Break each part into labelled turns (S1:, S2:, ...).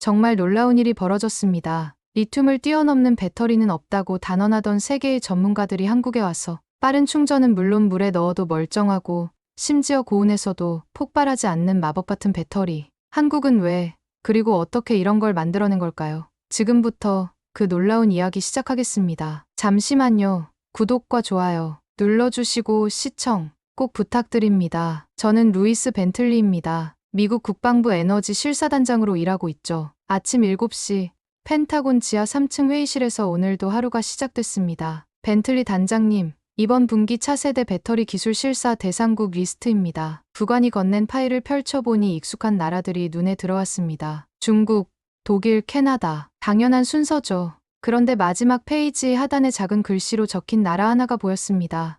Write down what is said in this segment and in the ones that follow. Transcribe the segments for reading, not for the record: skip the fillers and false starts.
S1: 정말 놀라운 일이 벌어졌습니다. 리튬을 뛰어넘는 배터리는 없다고 단언하던 세계의 전문가들이 한국에 와서 빠른 충전은 물론 물에 넣어도 멀쩡하고 심지어 고온에서도 폭발하지 않는 마법 같은 배터리. 한국은 왜, 그리고 어떻게 이런 걸 만들어낸 걸까요? 지금부터 그 놀라운 이야기 시작하겠습니다. 잠시만요. 구독과 좋아요 눌러주시고 시청 꼭 부탁드립니다. 저는 루이스 벤틀리입니다. 미국 국방부 에너지 실사단장으로 일하고 있죠. 아침 7시 펜타곤 지하 3층 회의실에서 오늘도 하루가 시작됐습니다. 벤틀리 단장님, 이번 분기 차세대 배터리 기술 실사 대상국 리스트입니다. 부관이 건넨 파일을 펼쳐보니 익숙한 나라들이 눈에 들어왔습니다. 중국, 독일, 캐나다. 당연한 순서죠. 그런데 마지막 페이지 하단에 작은 글씨로 적힌 나라 하나가 보였습니다.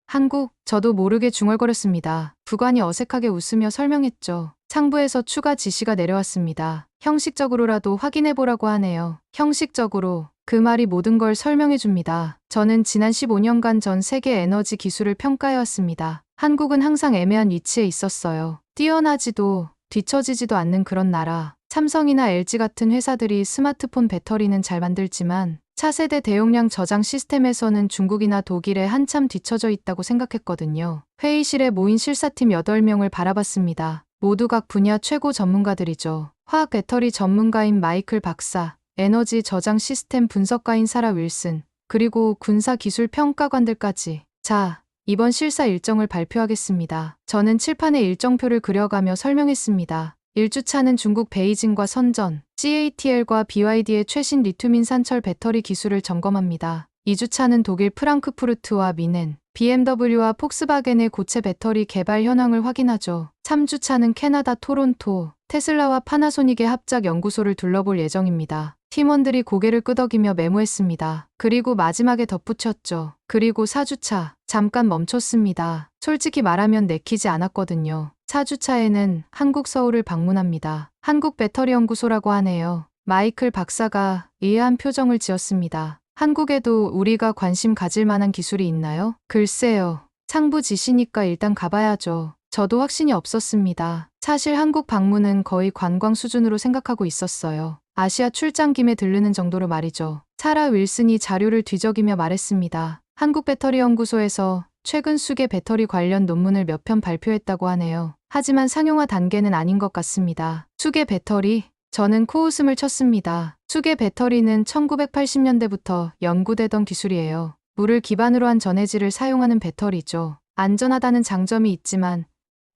S1: 한국, 저도 모르게 중얼거렸습니다. 부관이 어색하게 웃으며 설명했죠. 상부에서 추가 지시가 내려왔습니다. 형식적으로라도 확인해보라고 하네요. 형식적으로. 그 말이 모든 걸 설명해줍니다. 저는 지난 15년간 전 세계 에너지 기술을 평가해왔습니다. 한국은 항상 애매한 위치에 있었어요. 뛰어나지도 뒤처지지도 않는 그런 나라. 삼성이나 LG 같은 회사들이 스마트폰 배터리는 잘 만들지만 차세대 대용량 저장 시스템에서는 중국이나 독일에 한참 뒤처져 있다고 생각했거든요. 회의실에 모인 실사팀 8명을 바라봤습니다. 모두 각 분야 최고 전문가들이죠. 화학 배터리 전문가인 마이클 박사, 에너지 저장 시스템 분석가인 사라 윌슨, 그리고 군사 기술 평가관들까지. 자, 이번 실사 일정을 발표하겠습니다. 저는 칠판에 일정표를 그려가며 설명했습니다. 1주차는 중국 베이징과 선전, CATL과 BYD의 최신 리튬인 산철 배터리 기술을 점검합니다. 2주차는 독일 프랑크푸르트와 미넨, BMW와 폭스바겐의 고체 배터리 개발 현황을 확인하죠. 3주차는 캐나다 토론토, 테슬라와 파나소닉의 합작 연구소를 둘러볼 예정입니다. 팀원들이 고개를 끄덕이며 메모했습니다. 그리고 마지막에 덧붙였죠. 그리고 4주차, 잠깐 멈췄습니다. 솔직히 말하면 내키지 않았거든요. 4주차에는 한국 서울을 방문합니다. 한국 배터리 연구소라고 하네요. 마이클 박사가 의아한 표정을 지었습니다. 한국에도 우리가 관심 가질 만한 기술이 있나요? 글쎄요. 상부 지시니까 일단 가봐야죠. 저도 확신이 없었습니다. 사실 한국 방문은 거의 관광 수준으로 생각하고 있었어요. 아시아 출장 김에 들르는 정도로 말이죠. 사라 윌슨이 자료를 뒤적이며 말했습니다. 한국 배터리 연구소에서 최근 수계 배터리 관련 논문을 몇 편 발표했다고 하네요. 하지만 상용화 단계는 아닌 것 같습니다. 수계 배터리? 저는 코웃음을 쳤습니다. 수계 배터리는 1980년대부터 연구되던 기술이에요. 물을 기반으로 한 전해질을 사용하는 배터리죠. 안전하다는 장점이 있지만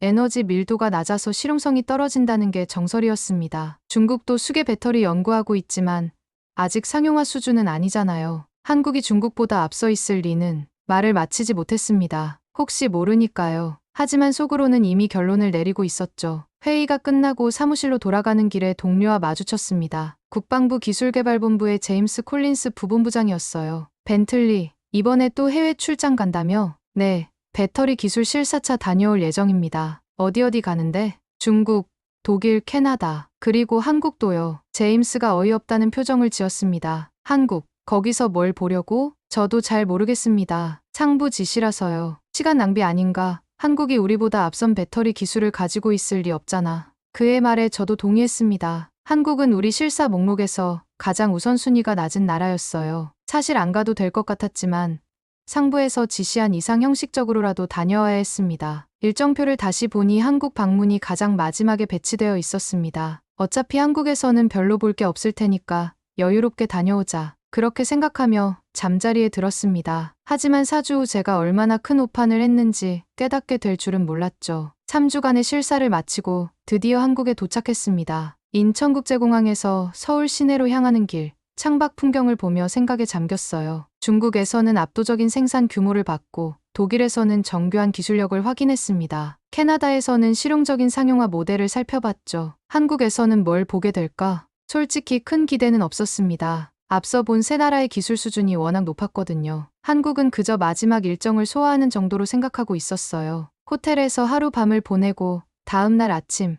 S1: 에너지 밀도가 낮아서 실용성이 떨어진다는 게 정설이었습니다. 중국도 수계 배터리 연구하고 있지만 아직 상용화 수준은 아니잖아요. 한국이 중국보다 앞서 있을 리는. 말을 마치지 못했습니다. 혹시 모르니까요. 하지만 속으로는 이미 결론을 내리고 있었죠. 회의가 끝나고 사무실로 돌아가는 길에 동료와 마주쳤습니다. 국방부 기술개발본부의 제임스 콜린스 부본부장이었어요. 벤틀리, 이번에 또 해외 출장 간다며? 네, 배터리 기술 실사차 다녀올 예정입니다. 어디 가는데? 중국, 독일, 캐나다, 그리고 한국도요. 제임스가 어이없다는 표정을 지었습니다. 한국, 거기서 뭘 보려고? 저도 잘 모르겠습니다. 상부 지시라서요. 시간 낭비 아닌가? 한국이 우리보다 앞선 배터리 기술을 가지고 있을 리 없잖아. 그의 말에 저도 동의했습니다. 한국은 우리 실사 목록에서 가장 우선순위가 낮은 나라였어요. 사실 안 가도 될 것 같았지만 상부에서 지시한 이상 형식적으로라도 다녀와야 했습니다. 일정표를 다시 보니 한국 방문이 가장 마지막에 배치되어 있었습니다. 어차피 한국에서는 별로 볼 게 없을 테니까 여유롭게 다녀오자. 그렇게 생각하며 잠자리에 들었습니다. 하지만 4주 후 제가 얼마나 큰 오판을 했는지 깨닫게 될 줄은 몰랐죠. 3주간의 실사를 마치고 드디어 한국에 도착했습니다. 인천국제공항에서 서울 시내로 향하는 길, 창밖 풍경을 보며 생각에 잠겼어요. 중국에서는 압도적인 생산 규모를 봤고 독일에서는 정교한 기술력을 확인했습니다. 캐나다에서는 실용적인 상용화 모델을 살펴봤죠. 한국에서는 뭘 보게 될까? 솔직히 큰 기대는 없었습니다. 앞서 본 세 나라의 기술 수준이 워낙 높았거든요. 한국은 그저 마지막 일정을 소화하는 정도로 생각하고 있었어요. 호텔에서 하룻밤을 보내고 다음 날 아침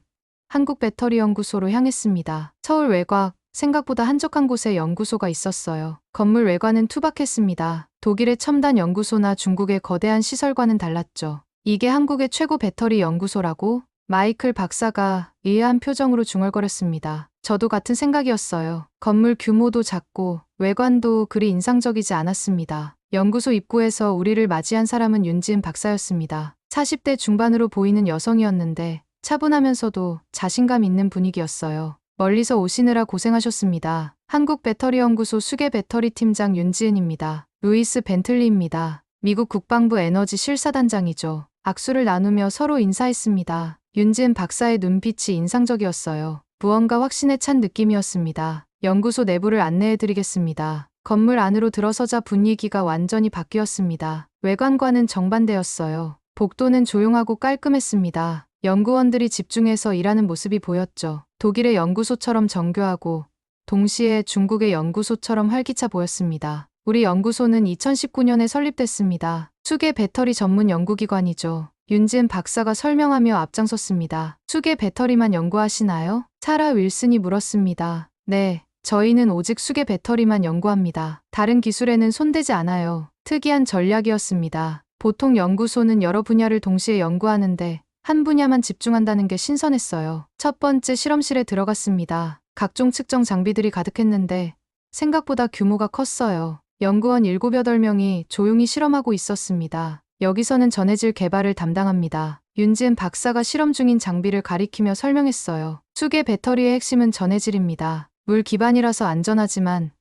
S1: 한국 배터리 연구소로 향했습니다. 서울 외곽, 생각보다 한적한 곳에 연구소가 있었어요. 건물 외관은 투박했습니다. 독일의 첨단 연구소나 중국의 거대한 시설과는 달랐죠. 이게 한국의 최고 배터리 연구소라고? 마이클 박사가 의아한 표정으로 중얼거렸습니다. 저도 같은 생각이었어요. 건물 규모도 작고 외관도 그리 인상적이지 않았습니다. 연구소 입구에서 우리를 맞이한 사람은 윤지은 박사였습니다. 40대 중반으로 보이는 여성이었는데 차분하면서도 자신감 있는 분위기였어요. 멀리서 오시느라 고생하셨습니다. 한국배터리연구소 수계배터리 팀장 윤지은입니다. 루이스 벤틀리입니다. 미국 국방부 에너지 실사단장이죠. 악수를 나누며 서로 인사했습니다. 윤지은 박사의 눈빛이 인상적이었어요. 무언가 확신에 찬 느낌이었습니다. 연구소 내부를 안내해드리겠습니다. 건물 안으로 들어서자 분위기가 완전히 바뀌었습니다. 외관과는 정반대였어요. 복도는 조용하고 깔끔했습니다. 연구원들이 집중해서 일하는 모습이 보였죠. 독일의 연구소처럼 정교하고 동시에 중국의 연구소처럼 활기차 보였습니다. 우리 연구소는 2019년에 설립됐습니다. 수계 배터리 전문 연구기관이죠. 윤지은 박사가 설명하며 앞장섰습니다. 수계 배터리만 연구하시나요? 사라 윌슨이 물었습니다. 네, 저희는 오직 수계 배터리만 연구합니다. 다른 기술에는 손대지 않아요. 특이한 전략이었습니다. 보통 연구소는 여러 분야를 동시에 연구하는데 한 분야만 집중한다는 게 신선했어요. 첫 번째 실험실에 들어갔습니다. 각종 측정 장비들이 가득했는데 생각보다 규모가 컸어요. 연구원 7, 8명이 조용히 실험하고 있었습니다. 여기서는 전해질 개발을 담당합니다. 윤지은 박사가 실험 중인 장비를 가리키며 설명했어요. 수계 배터리의 핵심은 전해질입니다. 물 기반이라서 안전하지만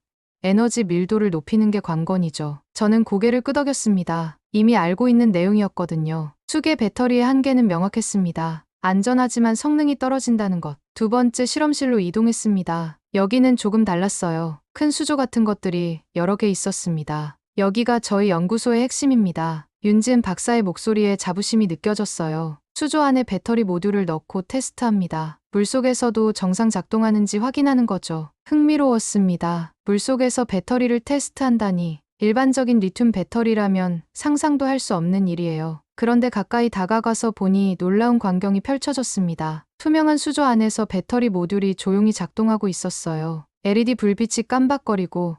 S1: 에너지 밀도를 높이는 게 관건이죠. 저는 고개를 끄덕였습니다. 이미 알고 있는 내용이었거든요. 수계 배터리의 한계는 명확했습니다. 안전하지만 성능이 떨어진다는 것. 두 번째 실험실로 이동했습니다. 여기는 조금 달랐어요. 큰 수조 같은 것들이 여러 개 있었습니다. 여기가 저희 연구소의 핵심입니다. 윤지은 박사의 목소리에 자부심이 느껴졌어요. 수조 안에 배터리 모듈을 넣고 테스트합니다. 물속에서도 정상 작동하는지 확인하는 거죠. 흥미로웠습니다. 물속에서 배터리를 테스트한다니 일반적인 리튬 배터리라면 상상도 할 수 없는 일이에요. 그런데 가까이 다가가서 보니 놀라운 광경이 펼쳐졌습니다. 투명한 수조 안에서 배터리 모듈이 조용히 작동하고 있었어요. LED 불빛이 깜박거리고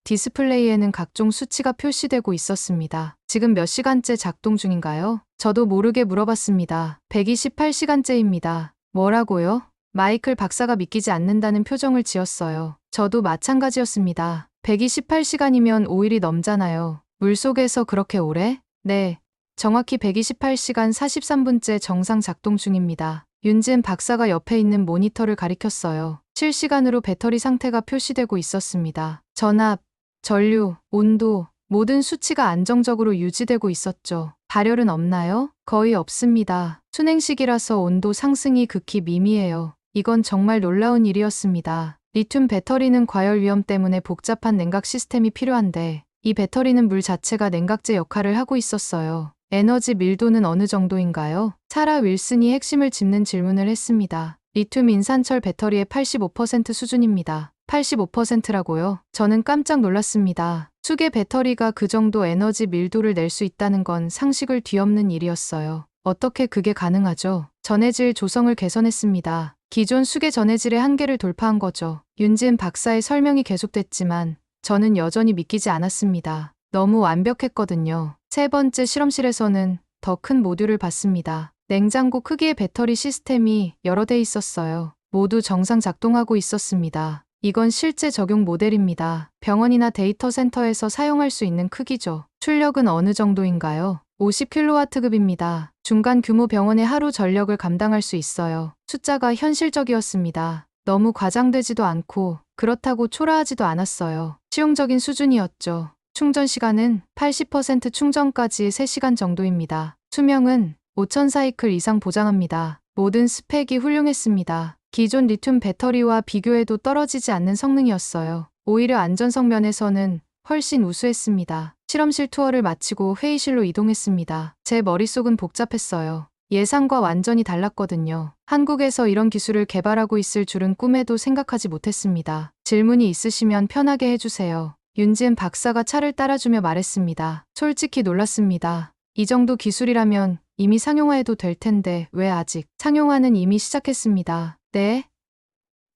S1: 디스플레이에는 각종 수치가 표시되고 있었습니다. 지금 몇 시간째 작동 중인가요? 저도 모르게 물어봤습니다. 128시간째입니다. 뭐라고요? 마이클 박사가 믿기지 않는다는 표정을 지었어요. 저도 마찬가지였습니다. 128시간이면 5일이 넘잖아요. 물속에서 그렇게 오래? 네. 정확히 128시간 43분째 정상 작동 중입니다. 윤지은 박사가 옆에 있는 모니터를 가리켰어요. 실시간으로 배터리 상태가 표시되고 있었습니다. 전압, 전류, 온도, 모든 수치가 안정적으로 유지되고 있었죠. 발열은 없나요? 거의 없습니다. 순행식이라서 온도 상승이 극히 미미해요. 이건 정말 놀라운 일이었습니다. 리튬 배터리는 과열 위험 때문에 복잡한 냉각 시스템이 필요한데 이 배터리는 물 자체가 냉각제 역할을 하고 있었어요. 에너지 밀도는 어느 정도인가요? 사라 윌슨이 핵심을 짚는 질문을 했습니다. 리튬 인산철 배터리의 85% 수준입니다. 85%라고요? 저는 깜짝 놀랐습니다. 수계 배터리가 그 정도 에너지 밀도를 낼 수 있다는 건 상식을 뒤엎는 일이었어요. 어떻게 그게 가능하죠? 전해질 조성을 개선했습니다. 기존 수계 전해질의 한계를 돌파한 거죠. 윤지은 박사의 설명이 계속됐지만 저는 여전히 믿기지 않았습니다. 너무 완벽했거든요. 세 번째 실험실에서는 더 큰 모듈을 봤습니다. 냉장고 크기의 배터리 시스템이 여러 대 있었어요. 모두 정상 작동하고 있었습니다. 이건 실제 적용 모델입니다. 병원이나 데이터 센터에서 사용할 수 있는 크기죠. 출력은 어느 정도인가요? 50kW급입니다. 중간 규모 병원의 하루 전력을 감당할 수 있어요. 숫자가 현실적이었습니다. 너무 과장되지도 않고 그렇다고 초라하지도 않았어요. 실용적인 수준이었죠. 충전 시간은 80% 충전까지 3시간 정도입니다. 수명은 5000 사이클 이상 보장합니다. 모든 스펙이 훌륭했습니다. 기존 리튬 배터리와 비교해도 떨어지지 않는 성능이었어요. 오히려 안전성 면에서는 훨씬 우수했습니다. 실험실 투어를 마치고 회의실로 이동했습니다. 제 머릿속은 복잡했어요. 예상과 완전히 달랐거든요. 한국에서 이런 기술을 개발하고 있을 줄은 꿈에도 생각하지 못했습니다. 질문이 있으시면 편하게 해주세요. 윤지은 박사가 차를 따라주며 말했습니다. 솔직히 놀랐습니다. 이 정도 기술이라면 이미 상용화해도 될 텐데 왜 아직? 상용화는 이미 시작했습니다. 네?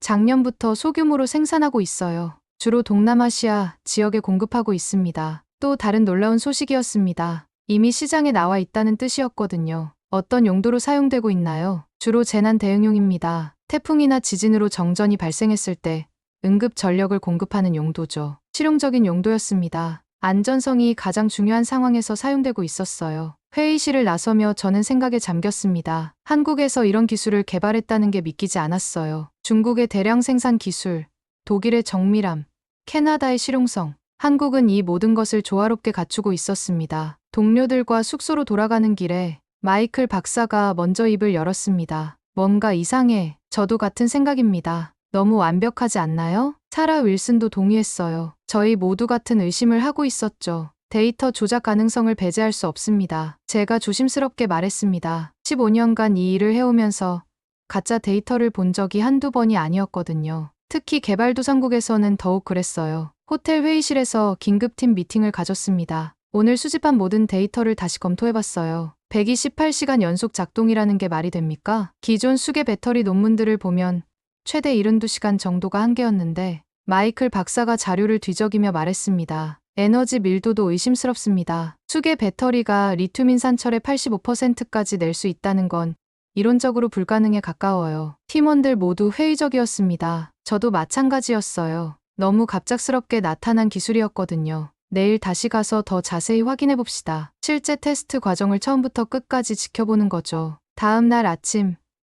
S1: 작년부터 소규모로 생산하고 있어요. 주로 동남아시아 지역에 공급하고 있습니다. 또 다른 놀라운 소식이었습니다. 이미 시장에 나와 있다는 뜻이었거든요. 어떤 용도로 사용되고 있나요? 주로 재난 대응용입니다. 태풍이나 지진으로 정전이 발생했을 때 응급 전력을 공급하는 용도죠. 실용적인 용도였습니다. 안전성이 가장 중요한 상황에서 사용되고 있었어요. 회의실을 나서며 저는 생각에 잠겼습니다. 한국에서 이런 기술을 개발했다는 게 믿기지 않았어요. 중국의 대량 생산 기술, 독일의 정밀함, 캐나다의 실용성, 한국은 이 모든 것을 조화롭게 갖추고 있었습니다. 동료들과 숙소로 돌아가는 길에 마이클 박사가 먼저 입을 열었습니다. 뭔가 이상해. 저도 같은 생각입니다. 너무 완벽하지 않나요? 사라 윌슨도 동의했어요. 저희 모두 같은 의심을 하고 있었죠. 데이터 조작 가능성을 배제할 수 없습니다. 제가 조심스럽게 말했습니다. 15년간 이 일을 해오면서 가짜 데이터를 본 적이 한두 번이 아니었거든요. 특히 개발도상국에서는 더욱 그랬어요. 호텔 회의실에서 긴급팀 미팅을 가졌습니다. 오늘 수집한 모든 데이터를 다시 검토해봤어요. 128시간 연속 작동이라는 게 말이 됩니까? 기존 수계 배터리 논문들을 보면 최대 72시간 정도가 한계였는데 마이클 박사가 자료를 뒤적이며 말했습니다. 에너지 밀도도 의심스럽습니다. 수계 배터리가 리튬인 산철의 85%까지 낼 수 있다는 건 이론적으로 불가능에 가까워요. 팀원들 모두 회의적이었습니다. 저도 마찬가지였어요. 너무 갑작스럽게 나타난 기술이었거든요. 내일 다시 가서 더 자세히 확인해 봅시다. 실제 테스트 과정을 처음부터 끝까지 지켜보는 거죠. 다음 날 아침,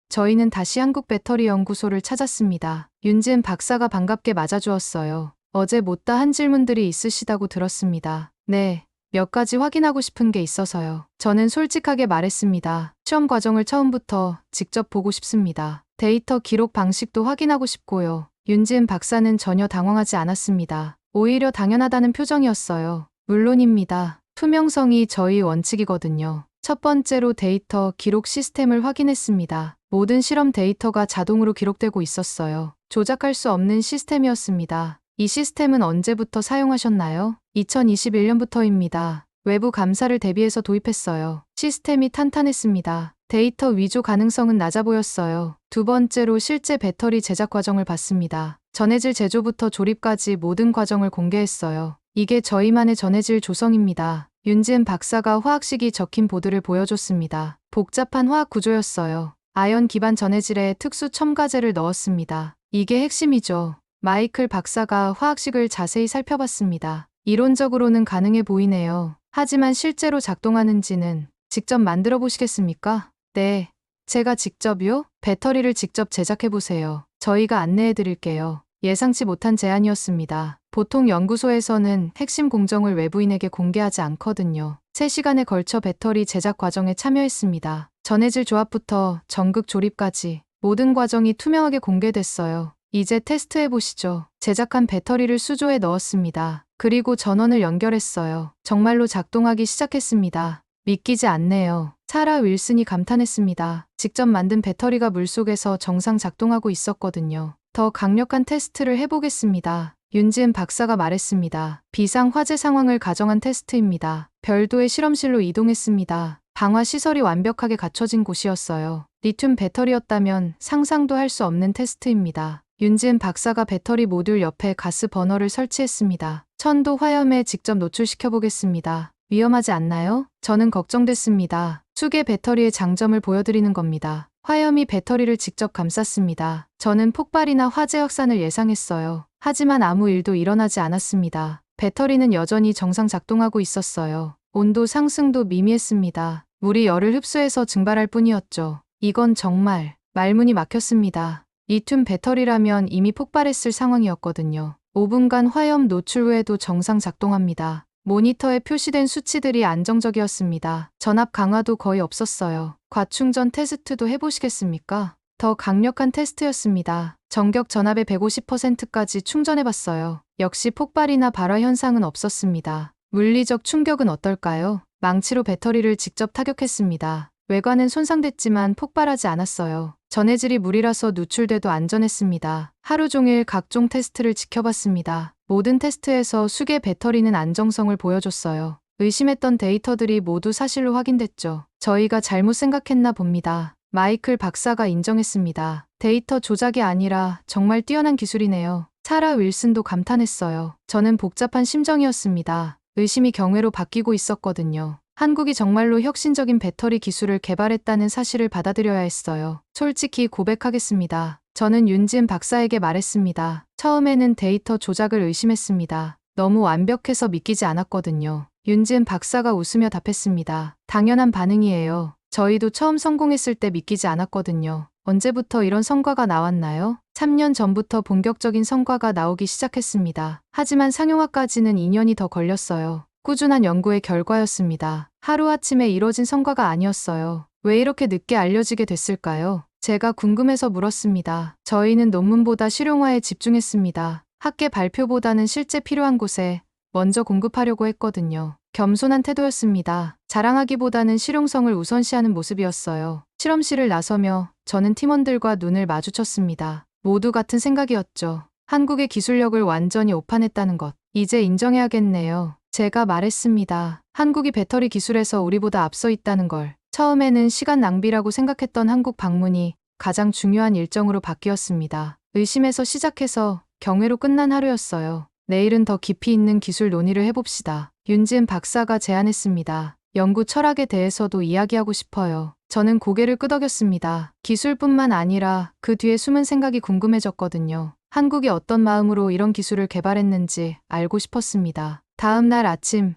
S1: 저희는 다시 한국 배터리 연구소를 찾았습니다. 윤지은 박사가 반갑게 맞아주었어요. 어제 못다 한 질문들이 있으시다고 들었습니다. 네, 몇 가지 확인하고 싶은 게 있어서요. 저는 솔직하게 말했습니다. 시험 과정을 처음부터 직접 보고 싶습니다. 데이터 기록 방식도 확인하고 싶고요. 윤지은 박사는 전혀 당황하지 않았습니다. 오히려 당연하다는 표정이었어요. 물론입니다. 투명성이 저희 원칙이거든요. 첫 번째로 데이터 기록 시스템을 확인했습니다. 모든 실험 데이터가 자동으로 기록되고 있었어요. 조작할 수 없는 시스템이었습니다. 이 시스템은 언제부터 사용하셨나요? 2021년부터입니다. 외부 감사를 대비해서 도입했어요. 시스템이 탄탄했습니다. 데이터 위조 가능성은 낮아 보였어요. 두 번째로 실제 배터리 제작 과정을 봤습니다. 전해질 제조부터 조립까지 모든 과정을 공개했어요. 이게 저희만의 전해질 조성입니다. 윤지은 박사가 화학식이 적힌 보드를 보여줬습니다. 복잡한 화학 구조였어요. 아연 기반 전해질에 특수 첨가제를 넣었습니다. 이게 핵심이죠. 마이클 박사가 화학식을 자세히 살펴봤습니다. 이론적으로는 가능해 보이네요. 하지만 실제로 작동하는지는 직접 만들어 보시겠습니까? 네. 제가 직접요? 배터리를 직접 제작해보세요. 저희가 안내해 드릴게요. 예상치 못한 제안이었습니다. 보통 연구소에서는 핵심 공정을 외부인에게 공개하지 않거든요. 3시간에 걸쳐 배터리 제작 과정에 참여했습니다. 전해질 조합부터 전극 조립까지 모든 과정이 투명하게 공개됐어요. 이제 테스트해 보시죠. 제작한 배터리를 수조에 넣었습니다. 그리고 전원을 연결했어요. 정말로 작동하기 시작했습니다. 믿기지 않네요. 사라 윌슨이 감탄했습니다. 직접 만든 배터리가 물속에서 정상 작동하고 있었거든요. 더 강력한 테스트를 해보겠습니다. 윤지은 박사가 말했습니다. 비상 화재 상황을 가정한 테스트입니다. 별도의 실험실로 이동했습니다. 방화 시설이 완벽하게 갖춰진 곳이었어요. 리튬 배터리였다면 상상도 할 수 없는 테스트입니다. 윤지은 박사가 배터리 모듈 옆에 가스 버너를 설치했습니다. 천도 화염에 직접 노출시켜 보겠습니다. 위험하지 않나요? 저는 걱정됐습니다. 수계 배터리의 장점을 보여드리는 겁니다. 화염이 배터리를 직접 감쌌습니다. 저는 폭발이나 화재 확산을 예상했어요. 하지만 아무 일도 일어나지 않았습니다. 배터리는 여전히 정상 작동하고 있었어요. 온도 상승도 미미했습니다. 물이 열을 흡수해서 증발할 뿐이었죠. 이건 정말 말문이 막혔습니다. 리튬 배터리라면 이미 폭발했을 상황이었거든요. 5분간 화염 노출 후에도 정상 작동합니다. 모니터에 표시된 수치들이 안정적이었습니다. 전압 강화도 거의 없었어요. 과충전 테스트도 해보시겠습니까? 더 강력한 테스트였습니다. 전격 전압의 150%까지 충전해봤어요. 역시 폭발이나 발화 현상은 없었습니다. 물리적 충격은 어떨까요? 망치로 배터리를 직접 타격했습니다. 외관은 손상됐지만 폭발하지 않았어요. 전해질이 물이라서 누출돼도 안전했습니다. 하루 종일 각종 테스트를 지켜봤습니다. 모든 테스트에서 수계 배터리는 안정성을 보여줬어요. 의심했던 데이터들이 모두 사실로 확인됐죠. 저희가 잘못 생각했나 봅니다. 마이클 박사가 인정했습니다. 데이터 조작이 아니라 정말 뛰어난 기술이네요. 사라 윌슨도 감탄했어요. 저는 복잡한 심정이었습니다. 의심이 경외로 바뀌고 있었거든요. 한국이 정말로 혁신적인 배터리 기술을 개발했다는 사실을 받아들여야 했어요. 솔직히 고백하겠습니다. 저는 윤지은 박사에게 말했습니다. 처음에는 데이터 조작을 의심했습니다. 너무 완벽해서 믿기지 않았거든요. 윤지은 박사가 웃으며 답했습니다. 당연한 반응이에요. 저희도 처음 성공했을 때 믿기지 않았거든요. 언제부터 이런 성과가 나왔나요? 3년 전부터 본격적인 성과가 나오기 시작했습니다. 하지만 상용화까지는 2년이 더 걸렸어요. 꾸준한 연구의 결과였습니다. 하루아침에 이뤄진 성과가 아니었어요. 왜 이렇게 늦게 알려지게 됐을까요? 제가 궁금해서 물었습니다. 저희는 논문보다 실용화에 집중했습니다. 학계 발표보다는 실제 필요한 곳에 먼저 공급하려고 했거든요. 겸손한 태도였습니다. 자랑하기보다는 실용성을 우선시하는 모습이었어요. 실험실을 나서며 저는 팀원들과 눈을 마주쳤습니다. 모두 같은 생각이었죠. 한국의 기술력을 완전히 오판했다는 것. 이제 인정해야겠네요. 제가 말했습니다. 한국이 배터리 기술에서 우리보다 앞서 있다는 걸. 처음에는 시간 낭비라고 생각했던 한국 방문이 가장 중요한 일정으로 바뀌었습니다. 의심에서 시작해서 경외로 끝난 하루였어요. 내일은 더 깊이 있는 기술 논의를 해봅시다. 윤지은 박사가 제안했습니다. 연구 철학에 대해서도 이야기하고 싶어요. 저는 고개를 끄덕였습니다. 기술뿐만 아니라 그 뒤에 숨은 생각이 궁금해졌거든요. 한국이 어떤 마음으로 이런 기술을 개발했는지 알고 싶었습니다. 다음 날 아침,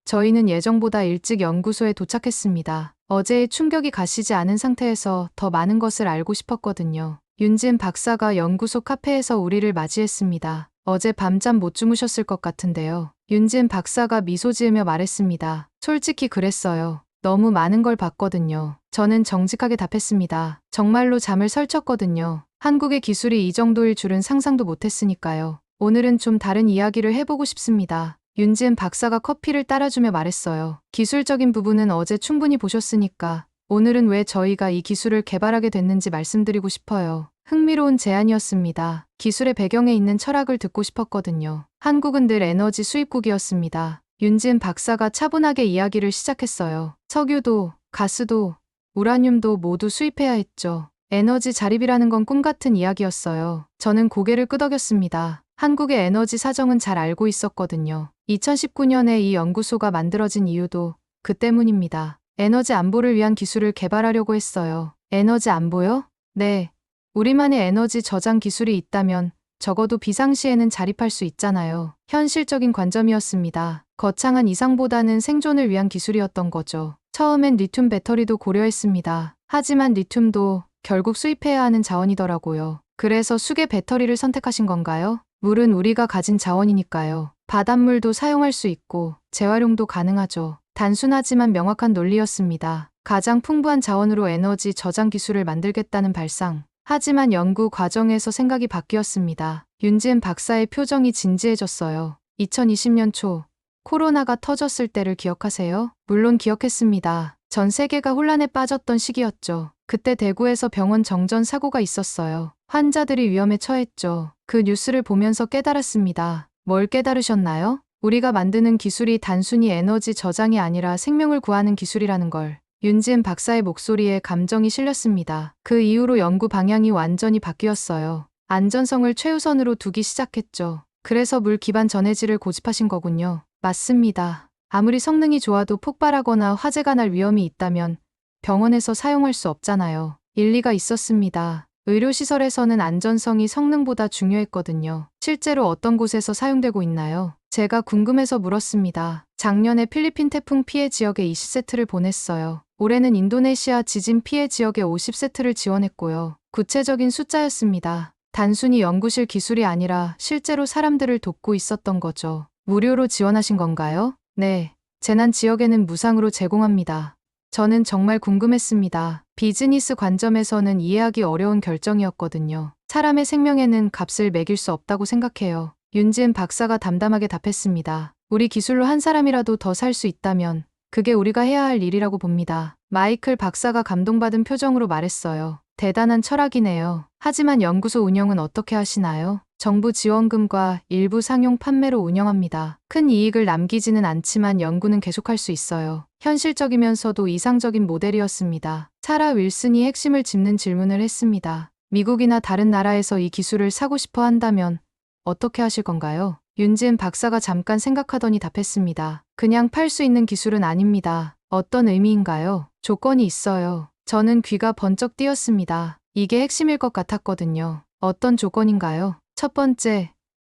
S1: 저희는 예정보다 일찍 연구소에 도착했습니다. 어제의 충격이 가시지 않은 상태에서 더 많은 것을 알고 싶었거든요. 윤지은 박사가 연구소 카페에서 우리를 맞이했습니다. 어제 밤잠 못 주무셨을 것 같은데요. 윤지은 박사가 미소 지으며 말했습니다. 솔직히 그랬어요. 너무 많은 걸 봤거든요. 저는 정직하게 답했습니다. 정말로 잠을 설쳤거든요. 한국의 기술이 이 정도일 줄은 상상도 못했으니까요. 오늘은 좀 다른 이야기를 해보고 싶습니다. 윤지은 박사가 커피를 따라주며 말했어요. 기술적인 부분은 어제 충분히 보셨으니까 오늘은 왜 저희가 이 기술을 개발하게 됐는지 말씀드리고 싶어요. 흥미로운 제안이었습니다. 기술의 배경에 있는 철학을 듣고 싶었거든요. 한국은 늘 에너지 수입국이었습니다. 윤지은 박사가 차분하게 이야기를 시작했어요. 석유도, 가스도, 우라늄도 모두 수입해야 했죠. 에너지 자립이라는 건 꿈 같은 이야기였어요. 저는 고개를 끄덕였습니다. 한국의 에너지 사정은 잘 알고 있었거든요. 2019년에 이 연구소가 만들어진 이유도 그 때문입니다. 에너지 안보를 위한 기술을 개발하려고 했어요. 에너지 안보요? 네. 우리만의 에너지 저장 기술이 있다면 적어도 비상시에는 자립할 수 있잖아요. 현실적인 관점이었습니다. 거창한 이상보다는 생존을 위한 기술이었던 거죠. 처음엔 리튬 배터리도 고려했습니다. 하지만 리튬도 결국 수입해야 하는 자원이더라고요. 그래서 수계 배터리를 선택하신 건가요? 물은 우리가 가진 자원이니까요. 바닷물도 사용할 수 있고 재활용도 가능하죠. 단순하지만 명확한 논리였습니다. 가장 풍부한 자원으로 에너지 저장 기술을 만들겠다는 발상. 하지만 연구 과정에서 생각이 바뀌었습니다. 윤지은 박사의 표정이 진지해졌어요. 2020년 초 코로나가 터졌을 때를 기억하세요? 물론 기억했습니다. 전 세계가 혼란에 빠졌던 시기였죠. 그때 대구에서 병원 정전 사고가 있었어요. 환자들이 위험에 처했죠. 그 뉴스를 보면서 깨달았습니다. 뭘 깨달으셨나요? 우리가 만드는 기술이 단순히 에너지 저장이 아니라 생명을 구하는 기술이라는 걸. 윤지은 박사의 목소리에 감정이 실렸습니다. 그 이후로 연구 방향이 완전히 바뀌었어요. 안전성을 최우선으로 두기 시작했죠. 그래서 물 기반 전해질을 고집하신 거군요. 맞습니다. 아무리 성능이 좋아도 폭발하거나 화재가 날 위험이 있다면 병원에서 사용할 수 없잖아요. 일리가 있었습니다. 의료시설에서는 안전성이 성능보다 중요했거든요. 실제로 어떤 곳에서 사용되고 있나요? 제가 궁금해서 물었습니다. 작년에 필리핀 태풍 피해 지역에 20세트를 보냈어요. 올해는 인도네시아 지진 피해 지역에 50세트를 지원했고요. 구체적인 숫자였습니다. 단순히 연구실 기술이 아니라 실제로 사람들을 돕고 있었던 거죠. 무료로 지원하신 건가요? 네. 재난 지역에는 무상으로 제공합니다. 저는 정말 궁금했습니다. 비즈니스 관점에서는 이해하기 어려운 결정이었거든요. 사람의 생명에는 값을 매길 수 없다고 생각해요. 윤지은 박사가 담담하게 답했습니다. 우리 기술로 한 사람이라도 더 살 수 있다면 그게 우리가 해야 할 일이라고 봅니다. 마이클 박사가 감동받은 표정으로 말했어요. 대단한 철학이네요. 하지만 연구소 운영은 어떻게 하시나요? 정부 지원금과 일부 상용 판매로 운영합니다. 큰 이익을 남기지는 않지만 연구는 계속할 수 있어요. 현실적이면서도 이상적인 모델이었습니다. 사라 윌슨이 핵심을 짚는 질문을 했습니다. 미국이나 다른 나라에서 이 기술을 사고 싶어 한다면 어떻게 하실 건가요? 윤지은 박사가 잠깐 생각하더니 답했습니다. 그냥 팔 수 있는 기술은 아닙니다. 어떤 의미인가요? 조건이 있어요. 저는 귀가 번쩍 뜨였습니다. 이게 핵심일 것 같았거든요. 어떤 조건인가요? 첫 번째,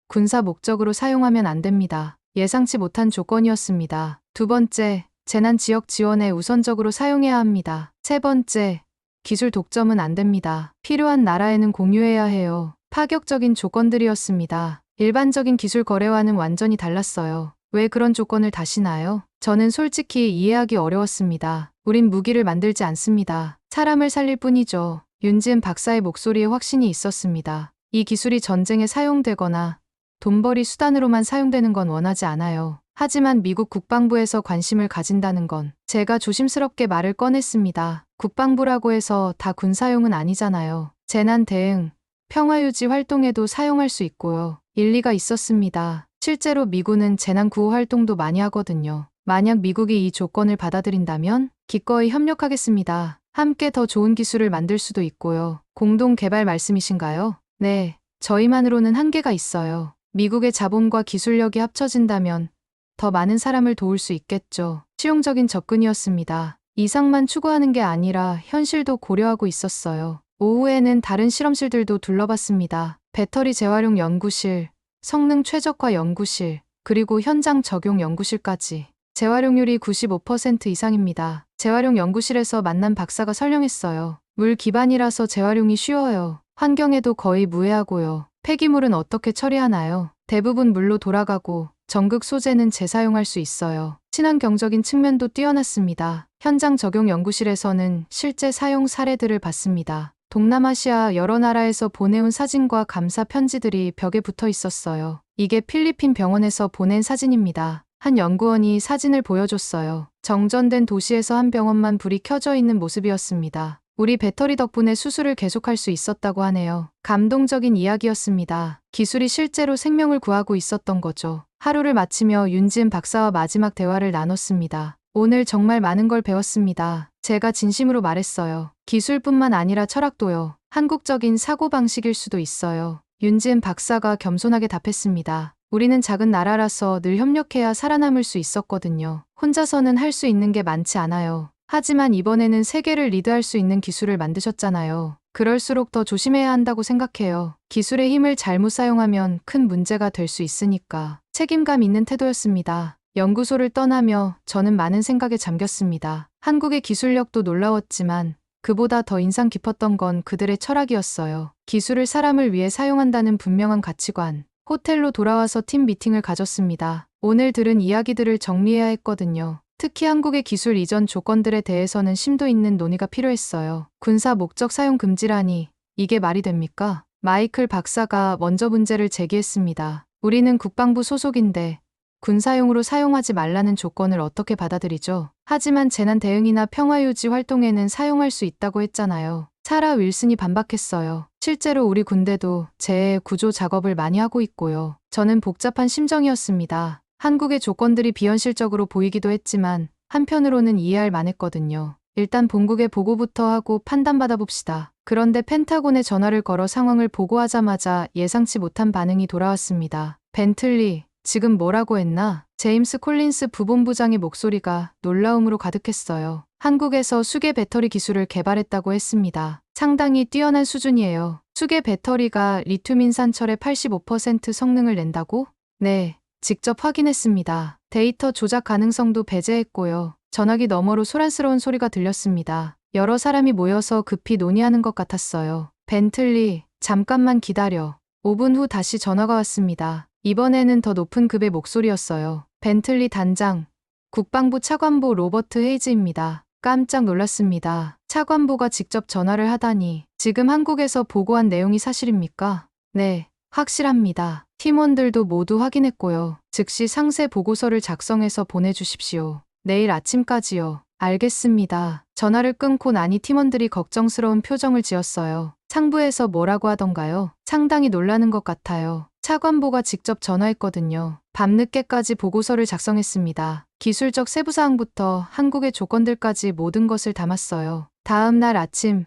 S1: 군사 목적으로 사용하면 안 됩니다. 예상치 못한 조건이었습니다. 두 번째, 재난 지역 지원에 우선적으로 사용해야 합니다. 세 번째, 기술 독점은 안 됩니다. 필요한 나라에는 공유해야 해요. 파격적인 조건들이었습니다. 일반적인 기술 거래와는 완전히 달랐어요. 왜 그런 조건을 다시나요? 저는 솔직히 이해하기 어려웠습니다. 우린 무기를 만들지 않습니다. 사람을 살릴 뿐이죠. 윤지은 박사의 목소리에 확신이 있었습니다. 이 기술이 전쟁에 사용되거나 돈벌이 수단으로만 사용되는 건 원하지 않아요. 하지만 미국 국방부에서 관심을 가진다는 건 제가 조심스럽게 말을 꺼냈습니다. 국방부라고 해서 다 군사용은 아니잖아요. 재난 대응, 평화유지 활동에도 사용할 수 있고요. 일리가 있었습니다. 실제로 미군은 재난 구호 활동도 많이 하거든요. 만약 미국이 이 조건을 받아들인다면 기꺼이 협력하겠습니다. 함께 더 좋은 기술을 만들 수도 있고요. 공동 개발 말씀이신가요? 네, 저희만으로는 한계가 있어요. 미국의 자본과 기술력이 합쳐진다면 더 많은 사람을 도울 수 있겠죠. 실용적인 접근이었습니다. 이상만 추구하는 게 아니라 현실도 고려하고 있었어요. 오후에는 다른 실험실들도 둘러봤습니다. 배터리 재활용 연구실, 성능 최적화 연구실, 그리고 현장 적용 연구실까지. 재활용률이 95% 이상입니다. 재활용 연구실에서 만난 박사가 설명했어요. 물 기반이라서 재활용이 쉬워요. 환경에도 거의 무해하고요. 폐기물은 어떻게 처리하나요? 대부분 물로 돌아가고 전극 소재는 재사용할 수 있어요. 친환경적인 측면도 뛰어났습니다. 현장 적용 연구실에서는 실제 사용 사례들을 봤습니다. 동남아시아 여러 나라에서 보내온 사진과 감사 편지들이 벽에 붙어 있었어요. 이게 필리핀 병원에서 보낸 사진입니다. 한 연구원이 사진을 보여줬어요. 정전된 도시에서 한 병원만 불이 켜져 있는 모습이었습니다. 우리 배터리 덕분에 수술을 계속할 수 있었다고 하네요. 감동적인 이야기였습니다. 기술이 실제로 생명을 구하고 있었던 거죠. 하루를 마치며 윤지은 박사와 마지막 대화를 나눴습니다. 오늘 정말 많은 걸 배웠습니다. 제가 진심으로 말했어요. 기술뿐만 아니라 철학도요. 한국적인 사고방식일 수도 있어요. 윤지은 박사가 겸손하게 답했습니다. 우리는 작은 나라라서 늘 협력해야 살아남을 수 있었거든요. 혼자서는 할 수 있는 게 많지 않아요. 하지만 이번에는 세계를 리드할 수 있는 기술을 만드셨잖아요. 그럴수록 더 조심해야 한다고 생각해요. 기술의 힘을 잘못 사용하면 큰 문제가 될 수 있으니까. 책임감 있는 태도였습니다. 연구소를 떠나며 저는 많은 생각에 잠겼습니다. 한국의 기술력도 놀라웠지만 그보다 더 인상 깊었던 건 그들의 철학이었어요. 기술을 사람을 위해 사용한다는 분명한 가치관. 호텔로 돌아와서 팀 미팅을 가졌습니다. 오늘 들은 이야기들을 정리해야 했거든요. 특히 한국의 기술 이전 조건들에 대해서는 심도 있는 논의가 필요했어요. 군사 목적 사용 금지라니 이게 말이 됩니까? 마이클 박사가 먼저 문제를 제기했습니다. 우리는 국방부 소속인데 군사용으로 사용하지 말라는 조건을 어떻게 받아들이죠? 하지만 재난 대응이나 평화유지 활동에는 사용할 수 있다고 했잖아요. 사라 윌슨이 반박했어요. 실제로 우리 군대도 재해 구조 작업을 많이 하고 있고요. 저는 복잡한 심정이었습니다. 한국의 조건들이 비현실적으로 보이기도 했지만 한편으로는 이해할 만했거든요. 일단 본국에 보고부터 하고 판단받아 봅시다. 그런데 펜타곤에 전화를 걸어 상황을 보고하자마자 예상치 못한 반응이 돌아왔습니다. 벤틀리, 지금 뭐라고 했나? 제임스 콜린스 부본부장의 목소리가 놀라움으로 가득했어요. 한국에서 수계 배터리 기술을 개발했다고 했습니다. 상당히 뛰어난 수준이에요. 수계 배터리가 리튬 인산철의 85% 성능을 낸다고? 네, 직접 확인했습니다. 데이터 조작 가능성도 배제했고요. 전화기 너머로 소란스러운 소리가 들렸습니다. 여러 사람이 모여서 급히 논의하는 것 같았어요. 벤틀리, 잠깐만 기다려. 5분 후 다시 전화가 왔습니다. 이번에는 더 높은 급의 목소리였어요. 벤틀리 단장, 국방부 차관보 로버트 헤이즈입니다. 깜짝 놀랐습니다. 차관보가 직접 전화를 하다니. 지금 한국에서 보고한 내용이 사실입니까? 네, 확실합니다. 팀원들도 모두 확인했고요. 즉시 상세 보고서를 작성해서 보내주십시오. 내일 아침까지요. 알겠습니다. 전화를 끊고 나니 팀원들이 걱정스러운 표정을 지었어요. 상부에서 뭐라고 하던가요? 상당히 놀라는 것 같아요. 차관보가 직접 전화했거든요. 밤늦게까지 보고서를 작성했습니다. 기술적 세부사항부터 한국의 조건들까지 모든 것을 담았어요. 다음 날 아침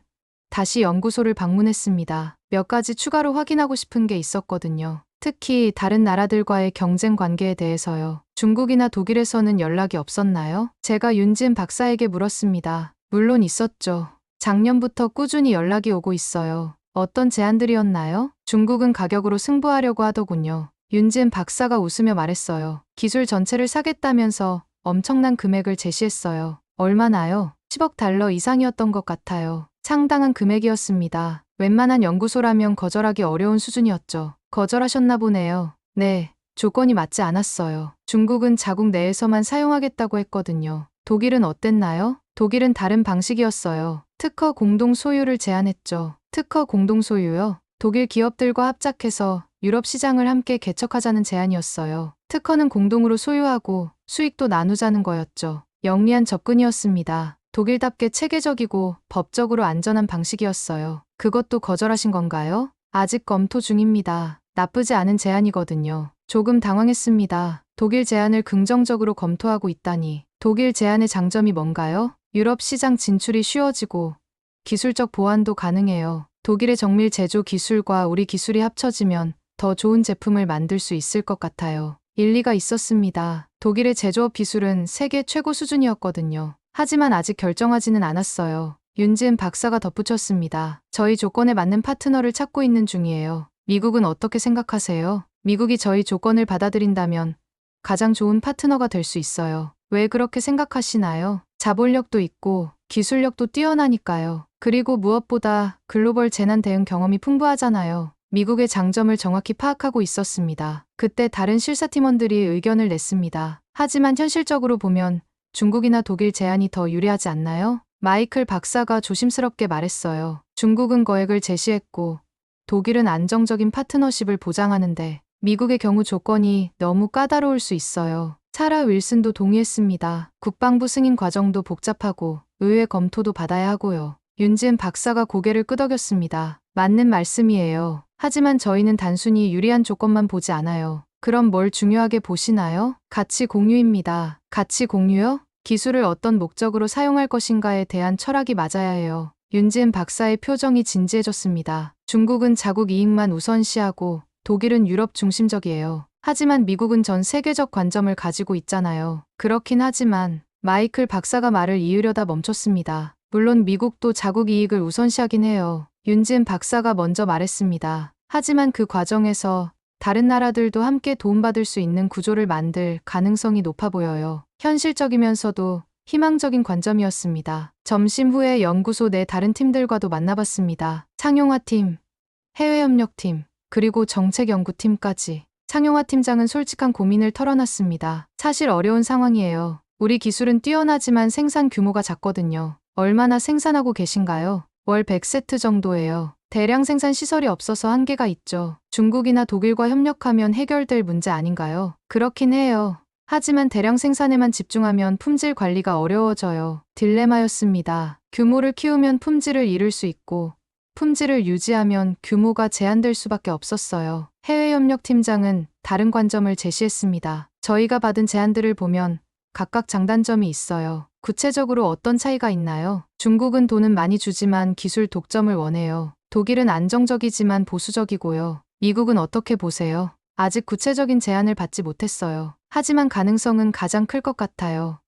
S1: 다시 연구소를 방문했습니다. 몇 가지 추가로 확인하고 싶은 게 있었거든요. 특히 다른 나라들과의 경쟁 관계에 대해서요. 중국이나 독일에서는 연락이 없었나요? 제가 윤진 박사에게 물었습니다. 물론 있었죠. 작년부터 꾸준히 연락이 오고 있어요. 어떤 제안들이었나요? 중국은 가격으로 승부하려고 하더군요. 윤진 박사가 웃으며 말했어요. 기술 전체를 사겠다면서 엄청난 금액을 제시했어요. 얼마나요? 10억 달러 이상이었던 것 같아요. 상당한 금액이었습니다. 웬만한 연구소라면 거절하기 어려운 수준이었죠. 거절하셨나 보네요. 네, 조건이 맞지 않았어요. 중국은 자국 내에서만 사용하겠다고 했거든요. 독일은 어땠나요? 독일은 다른 방식이었어요. 특허 공동 소유를 제안했죠. 특허 공동 소유요? 독일 기업들과 합작해서 유럽 시장을 함께 개척하자는 제안이었어요. 특허는 공동으로 소유하고 수익도 나누자는 거였죠. 영리한 접근이었습니다. 독일답게 체계적이고 법적으로 안전한 방식이었어요. 그것도 거절하신 건가요? 아직 검토 중입니다. 나쁘지 않은 제안이거든요. 조금 당황했습니다. 독일 제안을 긍정적으로 검토하고 있다니. 독일 제안의 장점이 뭔가요? 유럽 시장 진출이 쉬워지고 기술적 보완도 가능해요. 독일의 정밀 제조 기술과 우리 기술이 합쳐지면 더 좋은 제품을 만들 수 있을 것 같아요. 일리가 있었습니다. 독일의 제조업 기술은 세계 최고 수준이었거든요. 하지만 아직 결정하지는 않았어요. 윤지은 박사가 덧붙였습니다. 저희 조건에 맞는 파트너를 찾고 있는 중이에요. 미국은 어떻게 생각하세요? 미국이 저희 조건을 받아들인다면 가장 좋은 파트너가 될 수 있어요. 왜 그렇게 생각하시나요? 자본력도 있고 기술력도 뛰어나니까요. 그리고 무엇보다 글로벌 재난 대응 경험이 풍부하잖아요. 미국의 장점을 정확히 파악하고 있었습니다. 그때 다른 실사팀원들이 의견을 냈습니다. 하지만 현실적으로 보면 중국이나 독일 제안이 더 유리하지 않나요? 마이클 박사가 조심스럽게 말했어요. 중국은 거액을 제시했고 독일은 안정적인 파트너십을 보장하는데 미국의 경우 조건이 너무 까다로울 수 있어요. 사라 윌슨도 동의했습니다. 국방부 승인 과정도 복잡하고 의회 검토도 받아야 하고요. 윤지은 박사가 고개를 끄덕였습니다. 맞는 말씀이에요. 하지만 저희는 단순히 유리한 조건만 보지 않아요. 그럼 뭘 중요하게 보시나요? 가치 공유입니다. 가치 공유요? 기술을 어떤 목적으로 사용할 것인가에 대한 철학이 맞아야 해요. 윤지은 박사의 표정이 진지해졌습니다. 중국은 자국 이익만 우선시하고 독일은 유럽 중심적이에요. 하지만 미국은 전 세계적 관점을 가지고 있잖아요. 그렇긴 하지만 마이클 박사가 말을 이으려다 멈췄습니다. 물론 미국도 자국 이익을 우선시하긴 해요. 윤지은 박사가 먼저 말했습니다. 하지만 그 과정에서 다른 나라들도 함께 도움받을 수 있는 구조를 만들 가능성이 높아 보여요. 현실적이면서도 희망적인 관점이었습니다. 점심 후에 연구소 내 다른 팀들과도 만나봤습니다. 상용화팀, 해외협력팀, 그리고 정책연구팀까지. 상용화 팀장은 솔직한 고민을 털어놨습니다. 사실 어려운 상황이에요. 우리 기술은 뛰어나지만 생산 규모가 작거든요. 얼마나 생산하고 계신가요? 월 100세트 정도예요. 대량 생산 시설이 없어서 한계가 있죠. 중국이나 독일과 협력하면 해결될 문제 아닌가요? 그렇긴 해요. 하지만 대량 생산에만 집중하면 품질 관리가 어려워져요. 딜레마였습니다. 규모를 키우면 품질을 잃을 수 있고 품질을 유지하면 규모가 제한될 수밖에 없었어요. 해외협력팀장은 다른 관점을 제시했습니다. 저희가 받은 제안들을 보면 각각 장단점이 있어요. 구체적으로 어떤 차이가 있나요? 중국은 돈은 많이 주지만 기술 독점을 원해요. 독일은 안정적이지만 보수적이고요. 미국은 어떻게 보세요? 아직 구체적인 제안을 받지 못했어요. 하지만 가능성은 가장 클 것 같아요.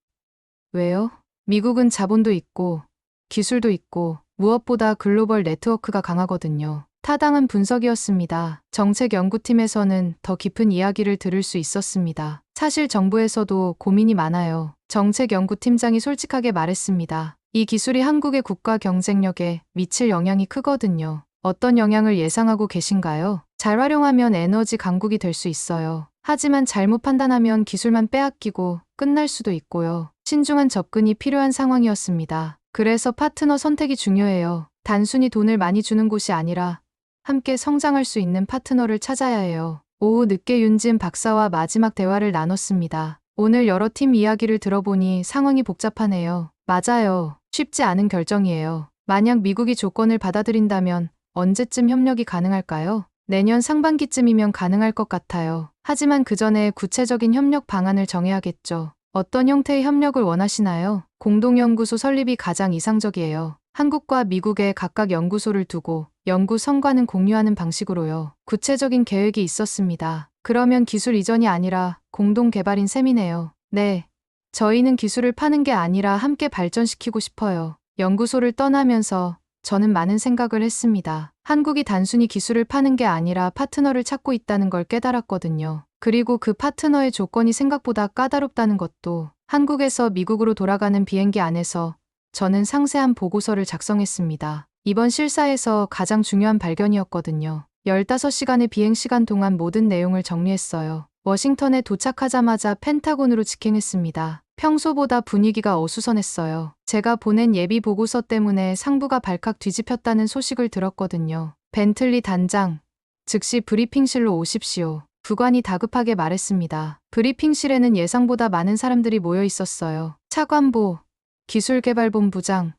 S1: 왜요? 미국은 자본도 있고 기술도 있고 무엇보다 글로벌 네트워크가 강하거든요. 타당한 분석이었습니다. 정책연구팀에서는 더 깊은 이야기를 들을 수 있었습니다. 사실 정부에서도 고민이 많아요. 정책연구팀장이 솔직하게 말했습니다. 이 기술이 한국의 국가 경쟁력에 미칠 영향이 크거든요. 어떤 영향을 예상하고 계신가요? 잘 활용하면 에너지 강국이 될 수 있어요. 하지만 잘못 판단하면 기술만 빼앗기고 끝날 수도 있고요. 신중한 접근이 필요한 상황이었습니다. 그래서 파트너 선택이 중요해요. 단순히 돈을 많이 주는 곳이 아니라 함께 성장할 수 있는 파트너를 찾아야 해요. 오후 늦게 윤진 박사와 마지막 대화를 나눴습니다. 오늘 여러 팀 이야기를 들어보니 상황이 복잡하네요. 맞아요. 쉽지 않은 결정이에요. 만약 미국이 조건을 받아들인다면 언제쯤 협력이 가능할까요? 내년 상반기쯤이면 가능할 것 같아요. 하지만 그 전에 구체적인 협력 방안을 정해야겠죠. 어떤 형태의 협력을 원하시나요? 공동연구소 설립이 가장 이상적이에요. 한국과 미국에 각각 연구소를 두고 연구 성과는 공유하는 방식으로요. 구체적인 계획이 있었습니다. 그러면 기술 이전이 아니라 공동 개발인 셈이네요. 네. 저희는 기술을 파는 게 아니라 함께 발전시키고 싶어요. 연구소를 떠나면서 저는 많은 생각을 했습니다. 한국이 단순히 기술을 파는 게 아니라 파트너를 찾고 있다는 걸 깨달았거든요. 그리고 그 파트너의 조건이 생각보다 까다롭다는 것도. 한국에서 미국으로 돌아가는 비행기 안에서 저는 상세한 보고서를 작성했습니다. 이번 실사에서 가장 중요한 발견이었거든요. 15시간의 비행시간 동안 모든 내용을 정리했어요. 워싱턴에 도착하자마자 펜타곤으로 직행했습니다. 평소보다 분위기가 어수선했어요. 제가 보낸 예비 보고서 때문에 상부가 발칵 뒤집혔다는 소식을 들었거든요. 벤틀리 단장, 즉시 브리핑실로 오십시오. 부관이 다급하게 말했습니다. 브리핑실에는 예상보다 많은 사람들이 모여 있었어요. 차관보, 기술개발본부장,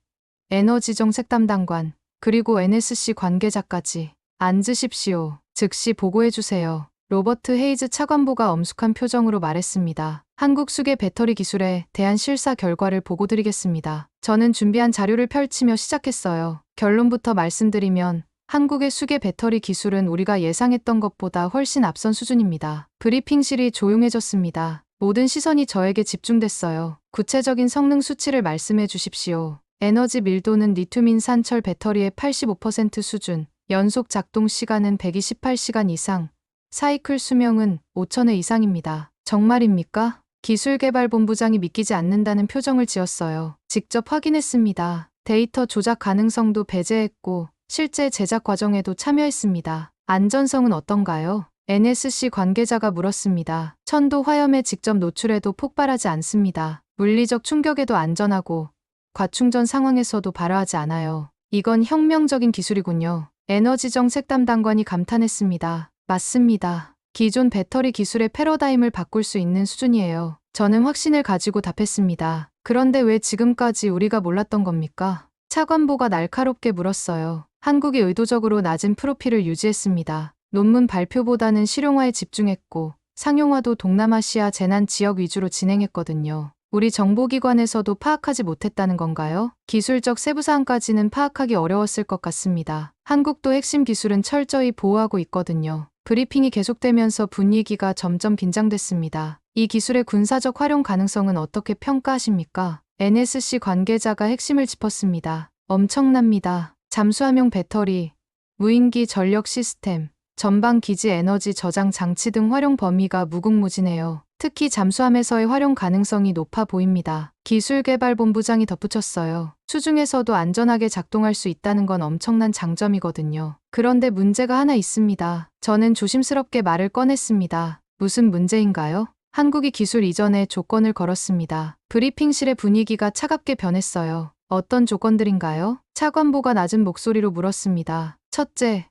S1: 에너지정책 담당관, 그리고 NSC 관계자까지. 앉으십시오. 즉시 보고해주세요. 로버트 헤이즈 차관보가 엄숙한 표정으로 말했습니다. 한국 수계 배터리 기술에 대한 실사 결과를 보고드리겠습니다. 저는 준비한 자료를 펼치며 시작했어요. 결론부터 말씀드리면 한국의 수계 배터리 기술은 우리가 예상했던 것보다 훨씬 앞선 수준입니다. 브리핑실이 조용해졌습니다. 모든 시선이 저에게 집중됐어요. 구체적인 성능 수치를 말씀해 주십시오. 에너지 밀도는 리튬인 산철 배터리의 85% 수준, 연속 작동 시간은 128시간 이상, 사이클 수명은 5,000회 이상입니다. 정말입니까? 기술개발본부장이 믿기지 않는다는 표정을 지었어요. 직접 확인했습니다. 데이터 조작 가능성도 배제했고 실제 제작 과정에도 참여했습니다. 안전성은 어떤가요? NSC 관계자가 물었습니다. 천도 화염에 직접 노출해도 폭발하지 않습니다. 물리적 충격에도 안전하고 과충전 상황에서도 발화하지 않아요. 이건 혁명적인 기술이군요. 에너지 정책 담당관이 감탄했습니다. 맞습니다. 기존 배터리 기술의 패러다임을 바꿀 수 있는 수준이에요. 저는 확신을 가지고 답했습니다. 그런데 왜 지금까지 우리가 몰랐던 겁니까? 차관보가 날카롭게 물었어요. 한국이 의도적으로 낮은 프로필을 유지했습니다. 논문 발표보다는 실용화에 집중했고 상용화도 동남아시아 재난 지역 위주로 진행했거든요. 우리 정보기관에서도 파악하지 못했다는 건가요? 기술적 세부사항까지는 파악하기 어려웠을 것 같습니다. 한국도 핵심 기술은 철저히 보호하고 있거든요. 브리핑이 계속되면서 분위기가 점점 긴장됐습니다. 이 기술의 군사적 활용 가능성은 어떻게 평가하십니까? NSC 관계자가 핵심을 짚었습니다. 엄청납니다. 잠수함용 배터리, 무인기 전력 시스템, 전방 기지 에너지 저장 장치 등 활용 범위가 무궁무진해요. 특히 잠수함에서의 활용 가능성이 높아 보입니다. 기술개발본부장이 덧붙였어요. 수중에서도 안전하게 작동할 수 있다는 건 엄청난 장점이거든요. 그런데 문제가 하나 있습니다. 저는 조심스럽게 말을 꺼냈습니다. 무슨 문제인가요? 한국이 기술 이전에 조건을 걸었습니다. 브리핑실의 분위기가 차갑게 변했어요. 어떤 조건들인가요? 차관보가 낮은 목소리로 물었습니다. 첫째,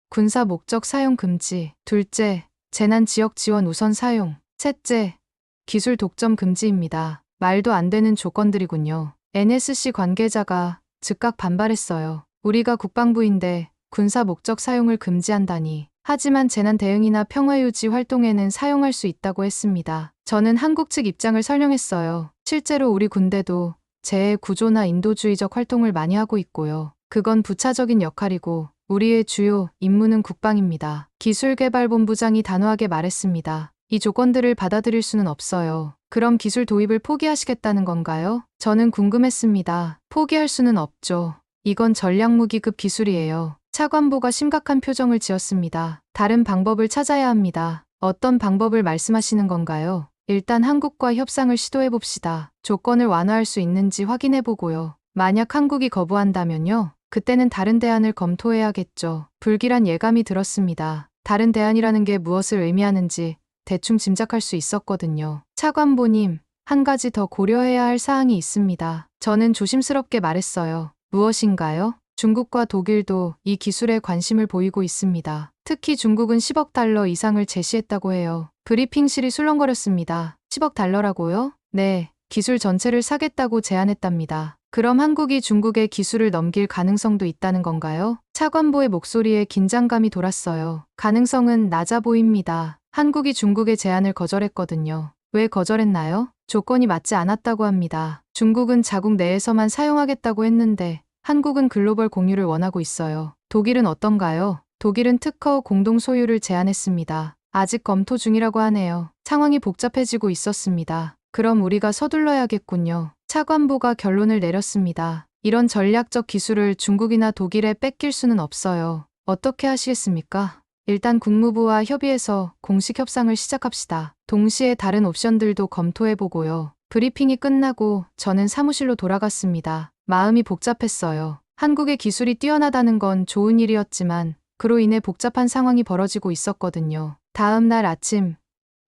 S1: 군사 목적 사용 금지. 둘째, 재난 지역 지원 우선 사용. 셋째, 기술 독점 금지입니다. 말도 안 되는 조건들이군요. NSC 관계자가 즉각 반발했어요. 우리가 국방부인데 군사 목적 사용을 금지한다니. 하지만 재난 대응이나 평화 유지 활동에는 사용할 수 있다고 했습니다. 저는 한국 측 입장을 설명했어요. 실제로 우리 군대도 재해 구조나 인도주의적 활동을 많이 하고 있고요. 그건 부차적인 역할이고 우리의 주요 임무는 국방입니다. 기술개발본부장이 단호하게 말했습니다. 이 조건들을 받아들일 수는 없어요. 그럼 기술 도입을 포기하시겠다는 건가요? 저는 궁금했습니다. 포기할 수는 없죠. 이건 전략무기급 기술이에요. 차관보가 심각한 표정을 지었습니다. 다른 방법을 찾아야 합니다. 어떤 방법을 말씀하시는 건가요? 일단 한국과 협상을 시도해봅시다. 조건을 완화할 수 있는지 확인해보고요. 만약 한국이 거부한다면요? 그때는 다른 대안을 검토해야겠죠. 불길한 예감이 들었습니다. 다른 대안이라는 게 무엇을 의미하는지 대충 짐작할 수 있었거든요. 차관보님, 한 가지 더 고려해야 할 사항이 있습니다. 저는 조심스럽게 말했어요. 무엇인가요? 중국과 독일도 이 기술에 관심을 보이고 있습니다. 특히 중국은 10억 달러 이상을 제시했다고 해요. 브리핑실이 술렁거렸습니다. 10억 달러라고요? 네, 기술 전체를 사겠다고 제안했답니다. 그럼 한국이 중국에 기술을 넘길 가능성도 있다는 건가요? 차관보의 목소리에 긴장감이 돌았어요. 가능성은 낮아 보입니다. 한국이 중국의 제안을 거절했거든요. 왜 거절했나요? 조건이 맞지 않았다고 합니다. 중국은 자국 내에서만 사용하겠다고 했는데 한국은 글로벌 공유를 원하고 있어요. 독일은 어떤가요? 독일은 특허 공동 소유를 제안했습니다. 아직 검토 중이라고 하네요. 상황이 복잡해지고 있었습니다. 그럼 우리가 서둘러야겠군요. 차관보가 결론을 내렸습니다. 이런 전략적 기술을 중국이나 독일에 뺏길 수는 없어요. 어떻게 하시겠습니까? 일단 국무부와 협의해서 공식 협상을 시작합시다. 동시에 다른 옵션들도 검토해보고요. 브리핑이 끝나고 저는 사무실로 돌아갔습니다. 마음이 복잡했어요. 한국의 기술이 뛰어나다는 건 좋은 일이었지만 그로 인해 복잡한 상황이 벌어지고 있었거든요. 다음 날 아침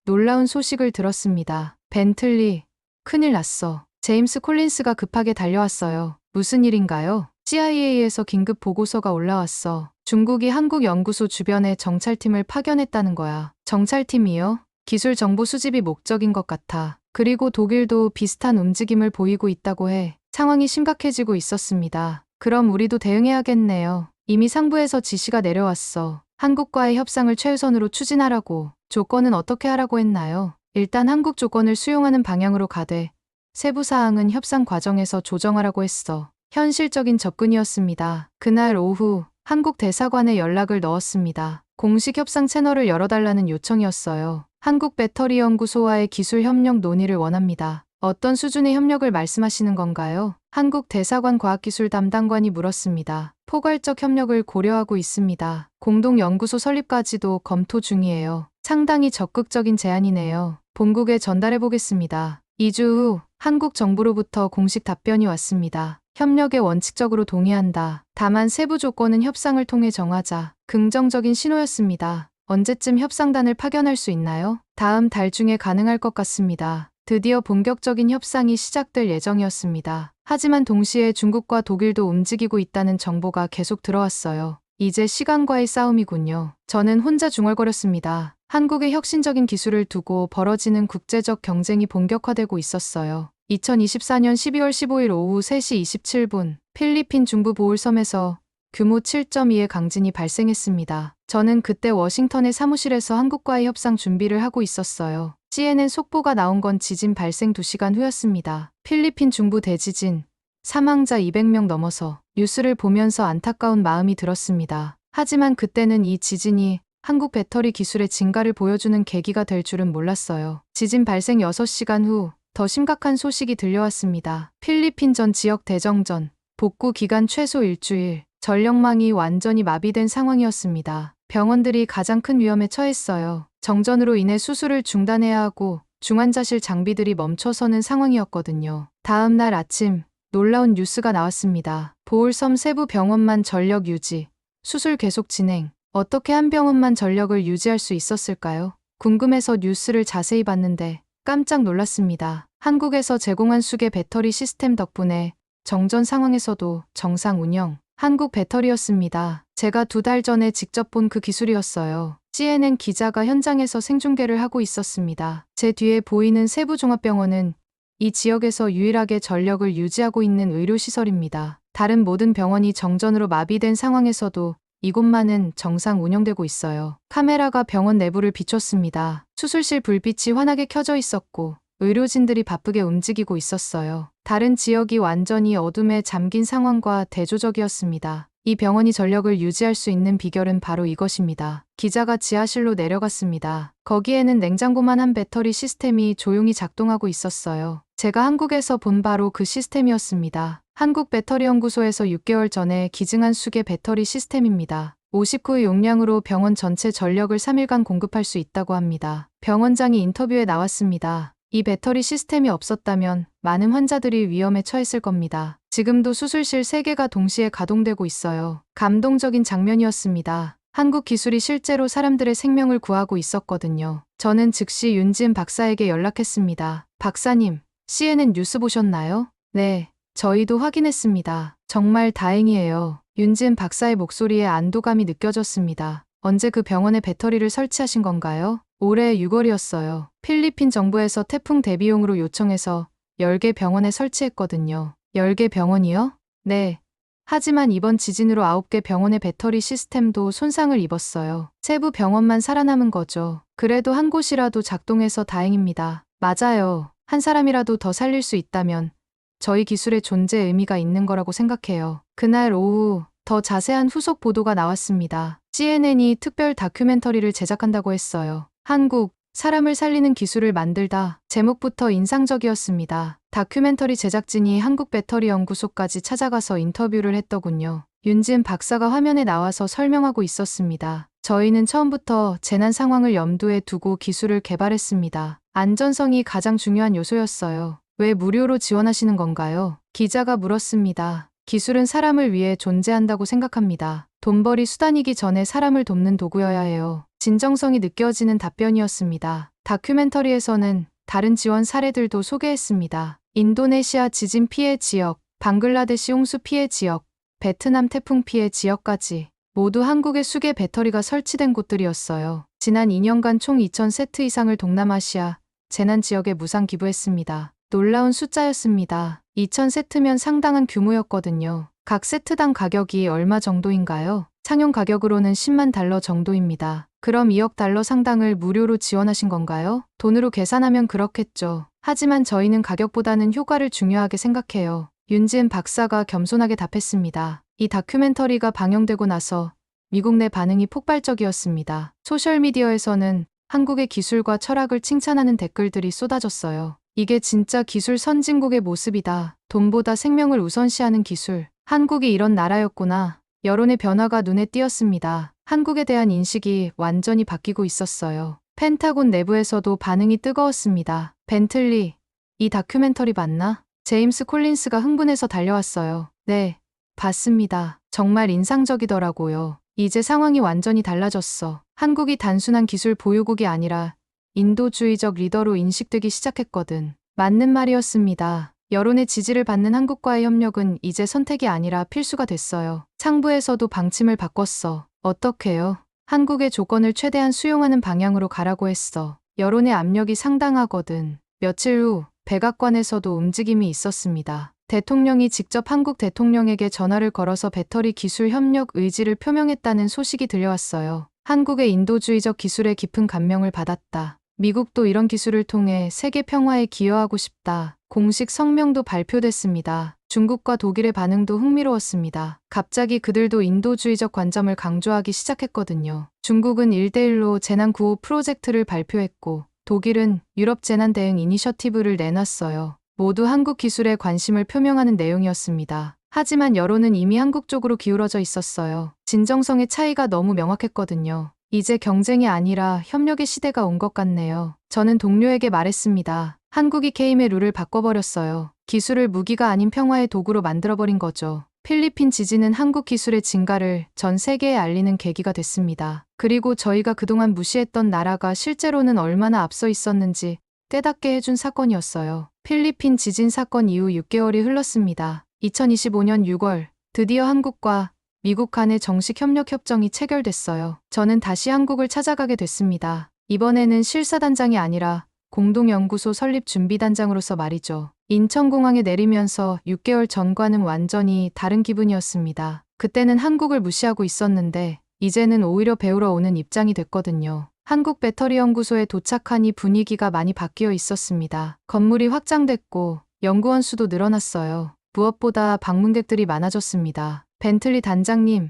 S1: 놀라운 소식을 들었습니다. 벤틀리, 큰일 났어. 제임스 콜린스가 급하게 달려왔어요. 무슨 일인가요? CIA에서 긴급 보고서가 올라왔어. 중국이 한국 연구소 주변에 정찰팀을 파견했다는 거야. 정찰팀이요? 기술 정보 수집이 목적인 것 같아. 그리고 독일도 비슷한 움직임을 보이고 있다고 해. 상황이 심각해지고 있었습니다. 그럼 우리도 대응해야겠네요. 이미 상부에서 지시가 내려왔어. 한국과의 협상을 최우선으로 추진하라고. 조건은 어떻게 하라고 했나요? 일단 한국 조건을 수용하는 방향으로 가되 세부 사항은 협상 과정에서 조정하라고 했어. 현실적인 접근이었습니다. 그날 오후 한국 대사관에 연락을 넣었습니다. 공식 협상 채널을 열어달라는 요청이었어요. 한국 배터리 연구소와의 기술 협력 논의를 원합니다. 어떤 수준의 협력을 말씀하시는 건가요? 한국 대사관 과학기술 담당관이 물었습니다. 포괄적 협력을 고려하고 있습니다. 공동 연구소 설립까지도 검토 중이에요. 상당히 적극적인 제안이네요. 본국에 전달해 보겠습니다. 2주 후 한국 정부로부터 공식 답변이 왔습니다. 협력에 원칙적으로 동의한다. 다만 세부 조건은 협상을 통해 정하자. 긍정적인 신호였습니다. 언제쯤 협상단을 파견할 수 있나요? 다음 달 중에 가능할 것 같습니다. 드디어 본격적인 협상이 시작될 예정이었습니다. 하지만 동시에 중국과 독일도 움직이고 있다는 정보가 계속 들어왔어요. 이제 시간과의 싸움이군요. 저는 혼자 중얼거렸습니다. 한국의 혁신적인 기술을 두고 벌어지는 국제적 경쟁이 본격화되고 있었어요. 2024년 12월 15일 오후 3시 27분 필리핀 중부 보울섬에서 규모 7.2의 강진이 발생했습니다. 저는 그때 워싱턴의 사무실에서 한국과의 협상 준비를 하고 있었어요. CNN 속보가 나온 건 지진 발생 2시간 후였습니다. 필리핀 중부 대지진, 사망자 200명 넘어서 뉴스를 보면서 안타까운 마음이 들었습니다. 하지만 그때는 이 지진이 한국 배터리 기술의 증가를 보여주는 계기가 될 줄은 몰랐어요. 지진 발생 6시간 후 더 심각한 소식이 들려왔습니다. 필리핀 전 지역 대정전, 복구 기간 최소 일주일, 전력망이 완전히 마비된 상황이었습니다. 병원들이 가장 큰 위험에 처했어요. 정전으로 인해 수술을 중단해야 하고 중환자실 장비들이 멈춰서는 상황이었거든요. 다음 날 아침 놀라운 뉴스가 나왔습니다. 보울섬 세부 병원만 전력 유지, 수술 계속 진행. 어떻게 한 병원만 전력을 유지할 수 있었을까요? 궁금해서 뉴스를 자세히 봤는데 깜짝 놀랐습니다. 한국에서 제공한 수계 배터리 시스템 덕분에 정전 상황에서도 정상 운영. 한국 배터리였습니다. 제가 2달 전에 직접 본 그 기술이었어요. CNN 기자가 현장에서 생중계를 하고 있었습니다. 제 뒤에 보이는 세부종합병원은 이 지역에서 유일하게 전력을 유지하고 있는 의료시설입니다. 다른 모든 병원이 정전으로 마비된 상황에서도 이곳만은 정상 운영되고 있어요. 카메라가 병원 내부를 비췄습니다. 수술실 불빛이 환하게 켜져 있었고 의료진들이 바쁘게 움직이고 있었어요. 다른 지역이 완전히 어둠에 잠긴 상황과 대조적이었습니다. 이 병원이 전력을 유지할 수 있는 비결은 바로 이것입니다. 기자가 지하실로 내려갔습니다. 거기에는 냉장고만 한 배터리 시스템이 조용히 작동하고 있었어요. 제가 한국에서 본 바로 그 시스템이었습니다. 한국 배터리 연구소에서 6개월 전에 기증한 수계 배터리 시스템입니다. 59의 용량으로 병원 전체 전력을 3일간 공급할 수 있다고 합니다. 병원장이 인터뷰에 나왔습니다. 이 배터리 시스템이 없었다면 많은 환자들이 위험에 처했을 겁니다. 지금도 수술실 3개가 동시에 가동되고 있어요. 감동적인 장면이었습니다. 한국 기술이 실제로 사람들의 생명을 구하고 있었거든요. 저는 즉시 윤지은 박사에게 연락했습니다. 박사님, CNN 뉴스 보셨나요? 네, 저희도 확인했습니다. 정말 다행이에요. 윤지은 박사의 목소리에 안도감이 느껴졌습니다. 언제 그 병원에 배터리를 설치하신 건가요? 올해 6월이었어요. 필리핀 정부에서 태풍 대비용으로 요청해서 10개 병원에 설치했거든요. 10개 병원이요? 네. 하지만 이번 지진으로 9개 병원의 배터리 시스템도 손상을 입었어요. 세부 병원만 살아남은 거죠. 그래도 한 곳이라도 작동해서 다행입니다. 맞아요. 한 사람이라도 더 살릴 수 있다면 저희 기술의 존재에 의미가 있는 거라고 생각해요. 그날 오후 더 자세한 후속 보도가 나왔습니다. CNN이 특별 다큐멘터리를 제작한다고 했어요. 한국, 사람을 살리는 기술을 만들다. 제목부터 인상적이었습니다. 다큐멘터리 제작진이 한국 배터리 연구소까지 찾아가서 인터뷰를 했더군요. 윤지은 박사가 화면에 나와서 설명하고 있었습니다. 저희는 처음부터 재난 상황을 염두에 두고 기술을 개발했습니다. 안전성이 가장 중요한 요소였어요. 왜 무료로 지원하시는 건가요? 기자가 물었습니다. 기술은 사람을 위해 존재한다고 생각합니다. 돈벌이 수단이기 전에 사람을 돕는 도구여야 해요. 진정성이 느껴지는 답변이었습니다. 다큐멘터리에서는 다른 지원 사례들도 소개했습니다. 인도네시아 지진 피해 지역, 방글라데시 홍수 피해 지역, 베트남 태풍 피해 지역까지 모두 한국의 수계 배터리가 설치된 곳들이었어요. 지난 2년간 총 2,000세트 이상을 동남아시아 재난 지역에 무상 기부했습니다. 놀라운 숫자였습니다. 2,000세트면 상당한 규모였거든요. 각 세트당 가격이 얼마 정도인가요? 상용 가격으로는 10만 달러 정도입니다. 그럼 2억 달러 상당을 무료로 지원하신 건가요? 돈으로 계산하면 그렇겠죠. 하지만 저희는 가격보다는 효과를 중요하게 생각해요. 윤지은 박사가 겸손하게 답했습니다. 이 다큐멘터리가 방영되고 나서 미국 내 반응이 폭발적이었습니다. 소셜미디어에서는 한국의 기술과 철학을 칭찬하는 댓글들이 쏟아졌어요. 이게 진짜 기술 선진국의 모습이다. 돈보다 생명을 우선시하는 기술. 한국이 이런 나라였구나. 여론의 변화가 눈에 띄었습니다. 한국에 대한 인식이 완전히 바뀌고 있었어요. 펜타곤 내부에서도 반응이 뜨거웠습니다. 벤틀리, 이 다큐멘터리 봤나? 제임스 콜린스가 흥분해서 달려왔어요. 네, 봤습니다. 정말 인상적이더라고요. 이제 상황이 완전히 달라졌어. 한국이 단순한 기술 보유국이 아니라 인도주의적 리더로 인식되기 시작했거든. 맞는 말이었습니다. 여론의 지지를 받는 한국과의 협력은 이제 선택이 아니라 필수가 됐어요. 상부에서도 방침을 바꿨어. 어떻게요? 한국의 조건을 최대한 수용하는 방향으로 가라고 했어. 여론의 압력이 상당하거든. 며칠 후 백악관에서도 움직임이 있었습니다. 대통령이 직접 한국 대통령에게 전화를 걸어서 배터리 기술 협력 의지를 표명했다는 소식이 들려왔어요. 한국의 인도주의적 기술에 깊은 감명을 받았다. 미국도 이런 기술을 통해 세계 평화에 기여하고 싶다. 공식 성명도 발표됐습니다. 중국과 독일의 반응도 흥미로웠습니다. 갑자기 그들도 인도주의적 관점을 강조하기 시작했거든요. 중국은 1대1로 재난구호 프로젝트를 발표했고 독일은 유럽 재난 대응 이니셔티브를 내놨어요. 모두 한국 기술에 관심을 표명하는 내용이었습니다. 하지만 여론은 이미 한국 쪽으로 기울어져 있었어요. 진정성의 차이가 너무 명확했거든요. 이제 경쟁이 아니라 협력의 시대가 온 것 같네요. 저는 동료에게 말했습니다. 한국이 게임의 룰을 바꿔버렸어요. 기술을 무기가 아닌 평화의 도구로 만들어버린 거죠. 필리핀 지진은 한국 기술의 진가를 전 세계에 알리는 계기가 됐습니다. 그리고 저희가 그동안 무시했던 나라가 실제로는 얼마나 앞서 있었는지 깨닫게 해준 사건이었어요. 필리핀 지진 사건 이후 6개월이 흘렀습니다. 2025년 6월, 드디어 한국과 미국 간의 정식 협력 협정이 체결됐어요. 저는 다시 한국을 찾아가게 됐습니다. 이번에는 실사단장이 아니라 공동연구소 설립 준비단장으로서 말이죠. 인천공항에 내리면서 6개월 전과는 완전히 다른 기분이었습니다. 그때는 한국을 무시하고 있었는데 이제는 오히려 배우러 오는 입장이 됐거든요. 한국 배터리 연구소에 도착하니 분위기가 많이 바뀌어 있었습니다. 건물이 확장됐고 연구원 수도 늘어났어요. 무엇보다 방문객들이 많아졌습니다. 벤틀리 단장님,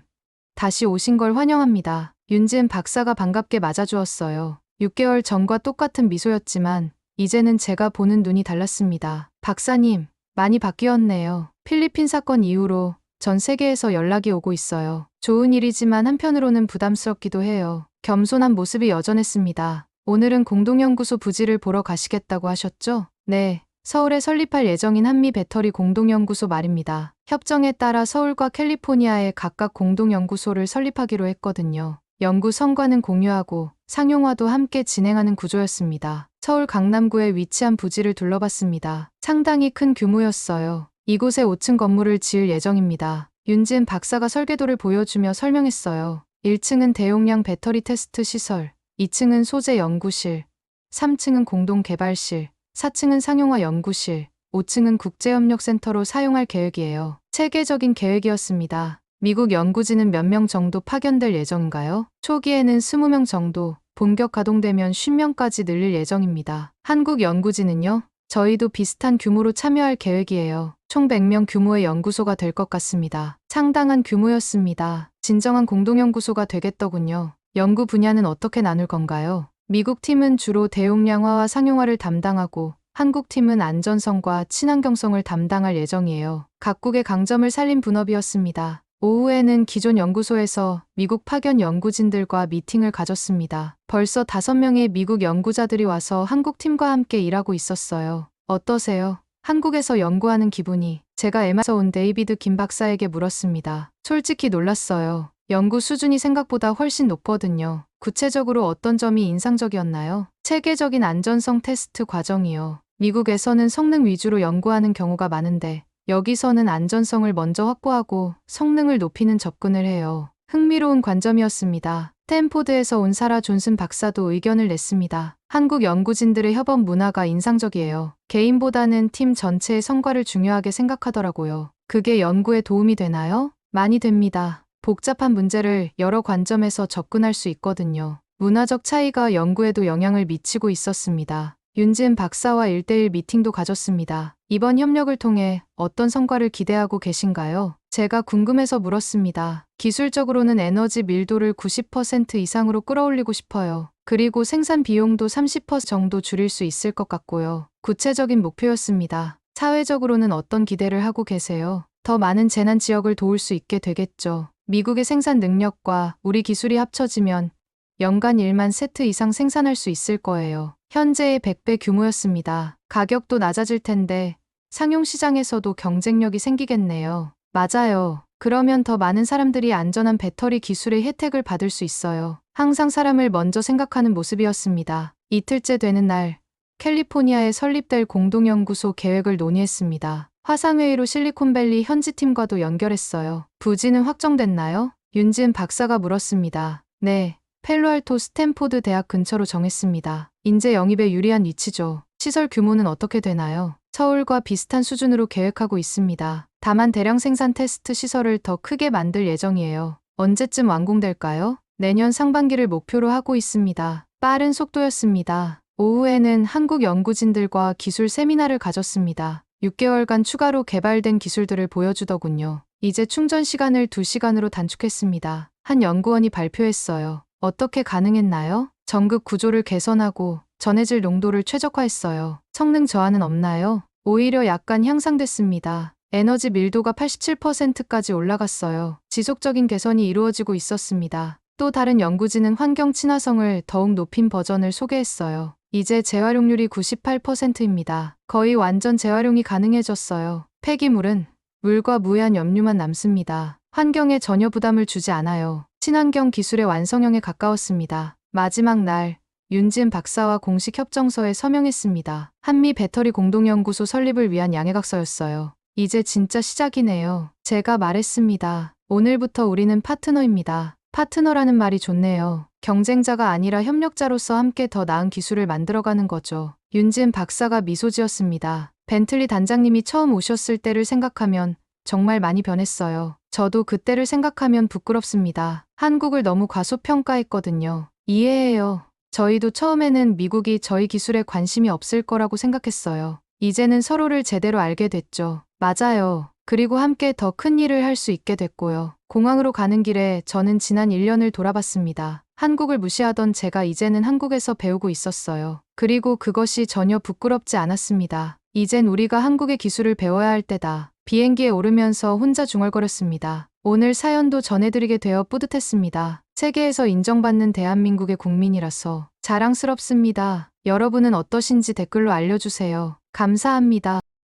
S1: 다시 오신 걸 환영합니다. 윤지은 박사가 반갑게 맞아주었어요. 6개월 전과 똑같은 미소였지만 이제는 제가 보는 눈이 달랐습니다. 박사님, 많이 바뀌었네요. 필리핀 사건 이후로 전 세계에서 연락이 오고 있어요. 좋은 일이지만 한편으로는 부담스럽기도 해요. 겸손한 모습이 여전했습니다. 오늘은 공동연구소 부지를 보러 가시겠다고 하셨죠? 네, 서울에 설립할 예정인 한미 배터리 공동연구소 말입니다. 협정에 따라 서울과 캘리포니아에 각각 공동연구소를 설립하기로 했거든요. 연구 성과는 공유하고 상용화도 함께 진행하는 구조였습니다. 서울 강남구에 위치한 부지를 둘러봤습니다. 상당히 큰 규모였어요. 이곳에 5층 건물을 지을 예정입니다. 윤지은 박사가 설계도를 보여주며 설명했어요. 1층은 대용량 배터리 테스트 시설, 2층은 소재 연구실, 3층은 공동 개발실, 4층은 상용화 연구실, 5층은 국제협력센터로 사용할 계획이에요. 체계적인 계획이었습니다. 미국 연구진은 몇 명 정도 파견될 예정인가요? 초기에는 20명 정도, 본격 가동되면 50명까지 늘릴 예정입니다. 한국 연구진은요? 저희도 비슷한 규모로 참여할 계획이에요. 총 100명 규모의 연구소가 될 것 같습니다. 상당한 규모였습니다. 진정한 공동연구소가 되겠더군요. 연구 분야는 어떻게 나눌 건가요? 미국 팀은 주로 대용량화와 상용화를 담당하고 한국 팀은 안전성과 친환경성을 담당할 예정이에요. 각국의 강점을 살린 분업이었습니다. 오후에는 기존 연구소에서 미국 파견 연구진들과 미팅을 가졌습니다. 벌써 5명의 미국 연구자들이 와서 한국 팀과 함께 일하고 있었어요. 어떠세요? 한국에서 연구하는 기분이? 제가 MIT에서 온 데이비드 김 박사에게 물었습니다. 솔직히 놀랐어요. 연구 수준이 생각보다 훨씬 높거든요. 구체적으로 어떤 점이 인상적이었나요? 체계적인 안전성 테스트 과정이요. 미국에서는 성능 위주로 연구하는 경우가 많은데 여기서는 안전성을 먼저 확보하고 성능을 높이는 접근을 해요. 흥미로운 관점이었습니다. 스탠포드에서 온 사라 존슨 박사도 의견을 냈습니다. 한국 연구진들의 협업 문화가 인상적이에요. 개인보다는 팀 전체의 성과를 중요하게 생각하더라고요. 그게 연구에 도움이 되나요? 많이 됩니다. 복잡한 문제를 여러 관점에서 접근할 수 있거든요. 문화적 차이가 연구에도 영향을 미치고 있었습니다. 윤지은 박사와 1대1 미팅도 가졌습니다. 이번 협력을 통해 어떤 성과를 기대하고 계신가요? 제가 궁금해서 물었습니다. 기술적으로는 에너지 밀도를 90% 이상으로 끌어올리고 싶어요. 그리고 생산 비용도 30% 정도 줄일 수 있을 것 같고요. 구체적인 목표였습니다. 사회적으로는 어떤 기대를 하고 계세요? 더 많은 재난 지역을 도울 수 있게 되겠죠. 미국의 생산 능력과 우리 기술이 합쳐지면 연간 1만 세트 이상 생산할 수 있을 거예요. 현재의 100배 규모였습니다. 가격도 낮아질 텐데 상용 시장에서도 경쟁력이 생기겠네요. 맞아요. 그러면 더 많은 사람들이 안전한 배터리 기술의 혜택을 받을 수 있어요. 항상 사람을 먼저 생각하는 모습이었습니다. 이틀째 되는 날, 캘리포니아에 설립될 공동연구소 계획을 논의했습니다. 화상회의로 실리콘밸리 현지팀과도 연결했어요. 부지는 확정됐나요? 윤지은 박사가 물었습니다. 네. 펠로알토 스탠포드 대학 근처로 정했습니다. 인재 영입에 유리한 위치죠. 시설 규모는 어떻게 되나요? 서울과 비슷한 수준으로 계획하고 있습니다. 다만 대량 생산 테스트 시설을 더 크게 만들 예정이에요. 언제쯤 완공될까요? 내년 상반기를 목표로 하고 있습니다. 빠른 속도였습니다. 오후에는 한국 연구진들과 기술 세미나를 가졌습니다. 6개월간 추가로 개발된 기술들을 보여주더군요. 이제 충전 시간을 2시간으로 단축했습니다. 한 연구원이 발표했어요. 어떻게 가능했나요? 전극 구조를 개선하고 전해질 농도를 최적화했어요. 성능 저하는 없나요? 오히려 약간 향상됐습니다. 에너지 밀도가 87%까지 올라갔어요. 지속적인 개선이 이루어지고 있었습니다. 또 다른 연구진은 환경 친화성을 더욱 높인 버전을 소개했어요. 이제 재활용률이 98%입니다. 거의 완전 재활용이 가능해졌어요. 폐기물은 물과 무해한 염류만 남습니다. 환경에 전혀 부담을 주지 않아요. 친환경 기술의 완성형에 가까웠습니다. 마지막 날, 윤지은 박사와 공식 협정서에 서명했습니다. 한미 배터리 공동연구소 설립을 위한 양해각서였어요. 이제 진짜 시작이네요. 제가 말했습니다. 오늘부터 우리는 파트너입니다. 파트너라는 말이 좋네요. 경쟁자가 아니라 협력자로서 함께 더 나은 기술을 만들어가는 거죠. 윤지은 박사가 미소 지었습니다. 벤틀리 단장님이 처음 오셨을 때를 생각하면 정말 많이 변했어요. 저도 그때를 생각하면 부끄럽습니다. 한국을 너무 과소평가했거든요. 이해해요. 저희도 처음에는 미국이 저희 기술에 관심이 없을 거라고 생각했어요. 이제는 서로를 제대로 알게 됐죠. 맞아요. 그리고 함께 더 큰 일을 할 수 있게 됐고요. 공항으로 가는 길에 저는 지난 1년을 돌아봤습니다. 한국을 무시하던 제가 이제는 한국에서 배우고 있었어요. 그리고 그것이 전혀 부끄럽지 않았습니다. 이젠 우리가 한국의 기술을 배워야 할 때다. 비행기에 오르면서 혼자 중얼거렸습니다. 오늘 사연도 전해드리게 되어 뿌듯했습니다. 세계에서 인정받는 대한민국의 국민이라서 자랑스럽습니다. 여러분은 어떠신지 댓글로 알려주세요. 감사합니다.